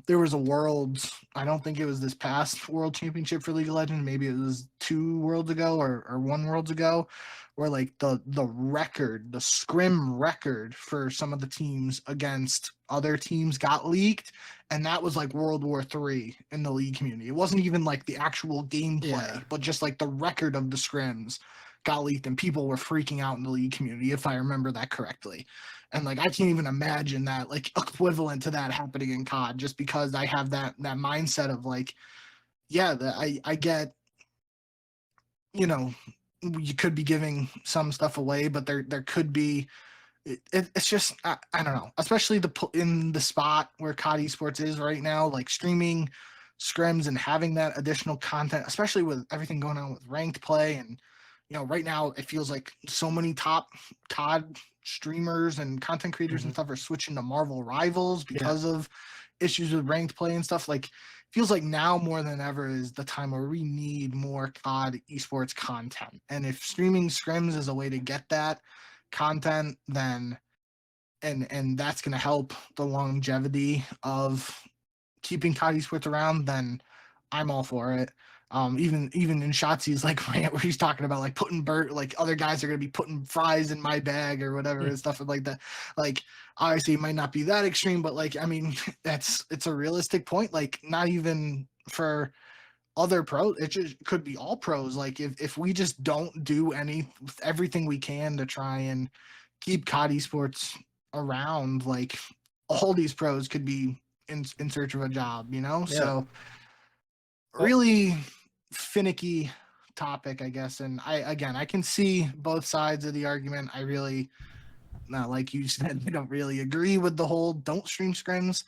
There was a Worlds, I don't think it was this past World Championship for League of Legends, maybe it was 2 Worlds ago or 1 Worlds ago, where like the scrim record for some of the teams against other teams got leaked, and that was like World War III in the league community. It wasn't even like the actual gameplay, but just like the record of the scrims got leaked, and people were freaking out in the league community, if I remember that correctly. And like I can't even imagine that like equivalent to that happening in COD, just because I have that mindset of like, yeah, I get, you know, you could be giving some stuff away, but there could be it's just I don't know, especially in the spot where COD Esports is right now, like streaming scrims and having that additional content, especially with everything going on with ranked play. And right now it feels like so many top COD streamers and content creators and stuff are switching to Marvel Rivals because of issues with ranked play and stuff. Like, feels like now more than ever is the time where we need more COD esports content. And if streaming scrims is a way to get that content, then and that's going to help the longevity of keeping COD esports around, then I'm all for it. Even in Shotzzy's like rant where he's talking about like putting like other guys are gonna be putting fries in my bag or whatever and stuff like that. Like, obviously it might not be that extreme, but like I mean it's a realistic point. Like, not even for other pros, it just could be all pros. Like if we just don't do everything we can to try and keep COD esports around, like all these pros could be in search of a job, So really finicky topic, I guess. And I can see both sides of the argument. I really, not like you said, I don't really agree with the whole don't stream scrims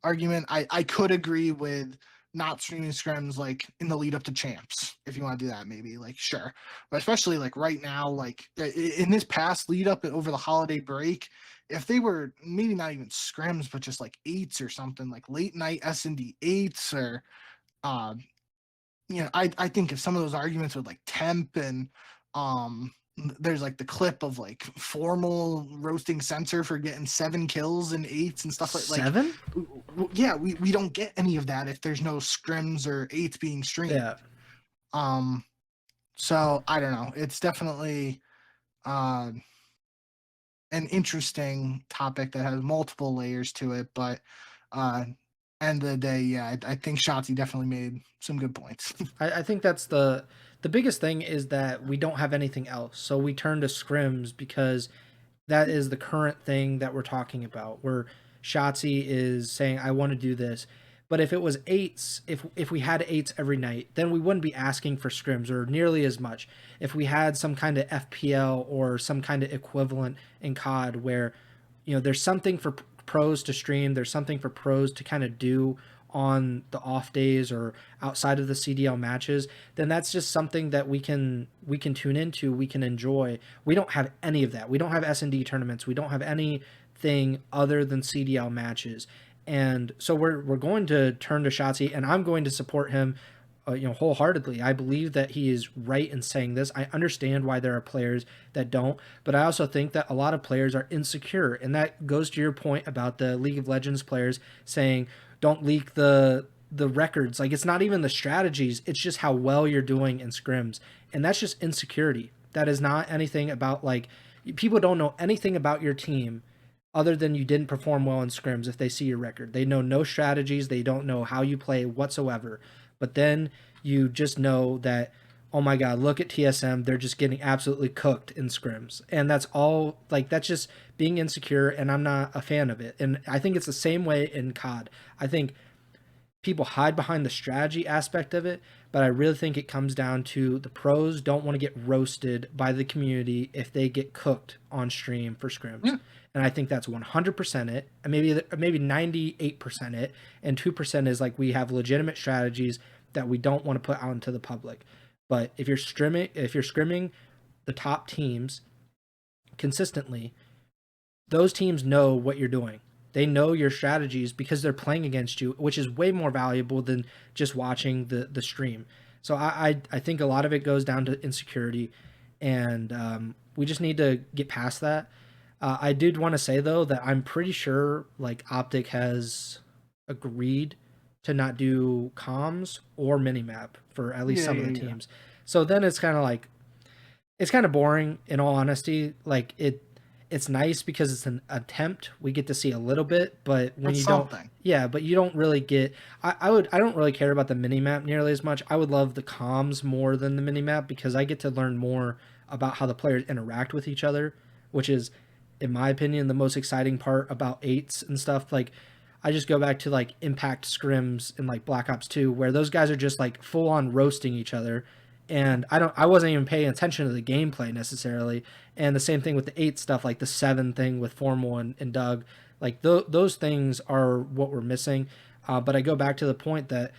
argument. I could agree with not streaming scrims like in the lead up to champs. If you want to do that, maybe, like, sure. But especially like right now, like in this past lead up over the holiday break, if they were maybe not even scrims, but just like 8s or something, like late night S&D 8s, or I think if some of those arguments with like temp and there's like the clip of like formal roasting censor for getting 7 kills and 8s and stuff like 7. Yeah, we don't get any of that if there's no scrims or 8s being streamed. So I don't know, it's definitely an interesting topic that has multiple layers to it, but end of the day, yeah, I think Shotzzy definitely made some good points. I think that's the biggest thing, is that we don't have anything else, so we turn to scrims because that is the current thing that we're talking about, where Shotzzy is saying, I want to do this. But if it was 8s, if we had 8s every night, then we wouldn't be asking for scrims or nearly as much. If we had some kind of FPL or some kind of equivalent in COD where, there's something for pros to stream, there's something for pros to kind of do on the off days or outside of the CDL matches, then that's just something that we can tune into, we can enjoy. We don't have any of that. We don't have S&D tournaments. We don't have anything other than CDL matches. And so we're going to turn to Shotzzy, and I'm going to support him wholeheartedly. I believe that he is right in saying this. I understand why there are players that don't, but I also think that a lot of players are insecure, and that goes to your point about the League of Legends players saying, don't leak the records. Like, it's not even the strategies, it's just how well you're doing in scrims, and that's just insecurity. That is not anything about, like, people don't know anything about your team other than you didn't perform well in scrims. If they see your record, they know no strategies, they don't know how you play whatsoever. But then you just know that, oh my god, look at TSM, they're just getting absolutely cooked in scrims. And that's all, like, that's just being insecure, and I'm not a fan of it. And I think it's the same way in COD. I think people hide behind the strategy aspect of it, but I really think it comes down to the pros don't want to get roasted by the community if they get cooked on stream for scrims. Yeah. And I think that's 100% it, and maybe 98% it, and 2% is like we have legitimate strategies that we don't want to put out into the public. But if you're scrimming the top teams consistently, those teams know what you're doing. They know your strategies because they're playing against you, which is way more valuable than just watching the stream. So I think a lot of it goes down to insecurity, and we just need to get past that. I did want to say, though, that I'm pretty sure like OpTic has agreed to not do comms or minimap for at least Yeah, some of yeah, the yeah. teams. So then it's kind of like it's kind of boring in all honesty. Like it's nice because it's an attempt. We get to see a little bit, but when It's you don't, something. yeah, but you don't really get. I don't really care about the mini map nearly as much. I would love the comms more than the mini map because I get to learn more about how the players interact with each other, which is, in my opinion, the most exciting part about eights and stuff. Like I just go back to like Impact scrims in like Black Ops 2 where those guys are just like full on roasting each other, and I wasn't even paying attention to the gameplay necessarily. And the same thing with the 8 stuff, like the 7 thing with Formal and Doug. Like those things are what we're missing. But I go back to the point that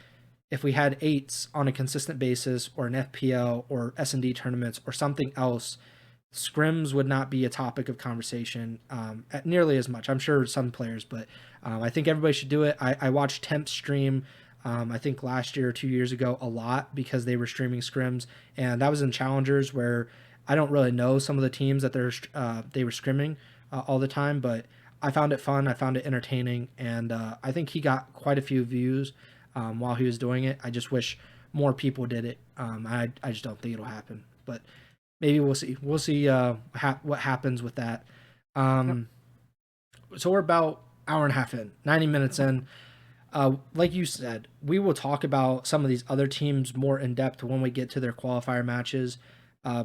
if we had eights on a consistent basis, or an FPL or S&D tournaments or something else, scrims would not be a topic of conversation at nearly as much. I'm sure some players, but I think everybody should do it. I watched Temp stream. I think last year or 2 years ago a lot because they were streaming scrims, and that was in challengers where I don't really know some of the teams that they were scrimming all the time, but I found it fun. I found it entertaining, and I think he got quite a few views while he was doing it. I just wish more people did it. I just don't think it'll happen, but maybe we'll see. We'll see what happens with that. Yep. Um, so we're about hour and a half in, 90 minutes in. Like you said, we will talk about some of these other teams more in depth when we get to their qualifier matches,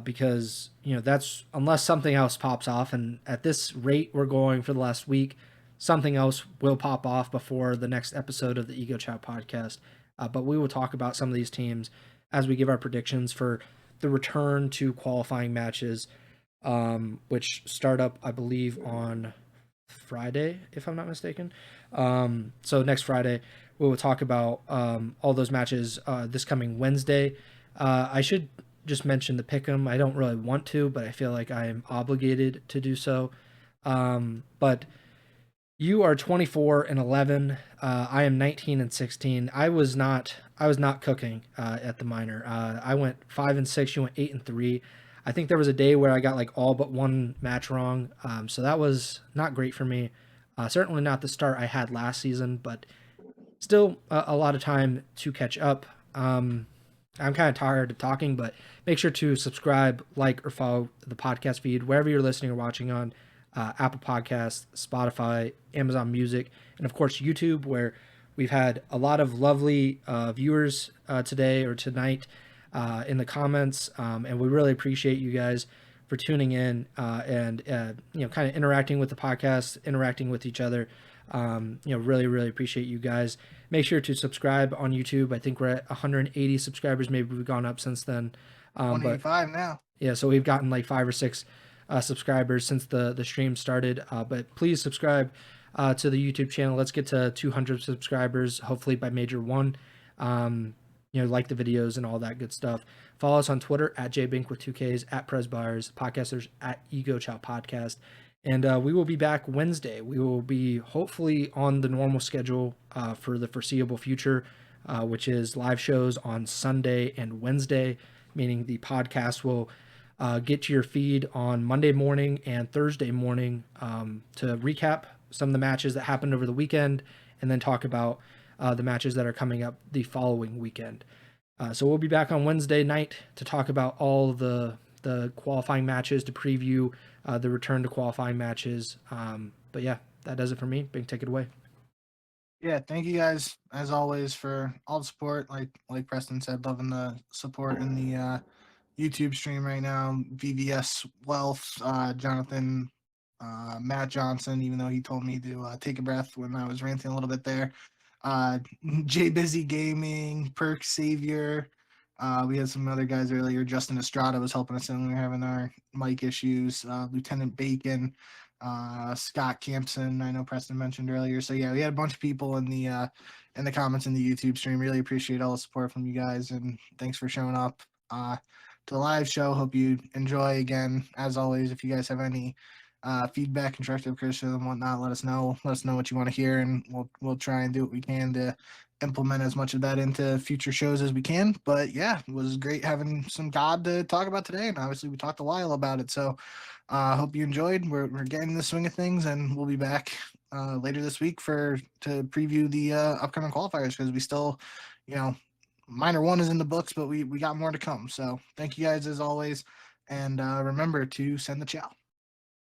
because that's unless something else pops off, and at this rate we're going for the last week, something else will pop off before the next episode of the Ego Chall podcast. But we will talk about some of these teams as we give our predictions for the return to qualifying matches, which start up, I believe, on Friday, if I'm not mistaken. So next Friday, we will talk about all those matches this coming Wednesday. I should just mention the pick'em. I don't really want to, but I feel like I am obligated to do so. But you are 24 and 11. I am 19 and 16. I was not cooking at the minor. I went 5 and 6. You went 8 and 3. I think there was a day where I got like all but one match wrong. So that was not great for me. Certainly not the start I had last season, but still a lot of time to catch up. I'm kind of tired of talking, but make sure to subscribe, like, or follow the podcast feed wherever you're listening or watching on Apple Podcasts, Spotify, Amazon Music, and of course YouTube, where we've had a lot of lovely viewers today or tonight in the comments, and we really appreciate you guys for tuning in and kind of interacting with the podcast, interacting with each other. Really, really appreciate you guys. Make sure to subscribe on YouTube. I think we're at 180 subscribers. Maybe we've gone up since then. But 185 now. yeah, so we've gotten like 5 or 6 subscribers since the stream started. But please subscribe to the YouTube channel. Let's get to 200 subscribers, hopefully by Major 1. Like the videos and all that good stuff. Follow us on Twitter at jbink with 2Ks, at Preston Byers, podcasters at Ego Chall Podcast. And we will be back Wednesday. We will be hopefully on the normal schedule for the foreseeable future, which is live shows on Sunday and Wednesday, meaning the podcast will get to your feed on Monday morning and Thursday morning to recap some of the matches that happened over the weekend and then talk about the matches that are coming up the following weekend. So we'll be back on Wednesday night to talk about all the qualifying matches, to preview the return to qualifying matches. But yeah, that does it for me. Big, take it away. Yeah, thank you guys as always for all the support. Like Preston said, loving the support in the YouTube stream right now. VVS Wealth, Jonathan, Matt Johnson, even though he told me to take a breath when I was ranting a little bit there. J Busy Gaming, Perk Savior. We had some other guys earlier. Justin Estrada was helping us when we were having our mic issues. Lieutenant Bacon, Scott Campson, I know Preston mentioned earlier. So yeah, we had a bunch of people in the comments in the YouTube stream. Really appreciate all the support from you guys, and thanks for showing up to the live show. Hope you enjoy. Again, as always, if you guys have any feedback, constructive criticism, whatnot, let us know. Let us know what you want to hear, and we'll try and do what we can to implement as much of that into future shows as we can. But yeah, it was great having some God to talk about today, and obviously we talked a while about it. So hope you enjoyed. We're getting the swing of things, and we'll be back later this week to preview the upcoming qualifiers, because we still, minor one is in the books, but we got more to come. So thank you guys as always, and remember to send the chow.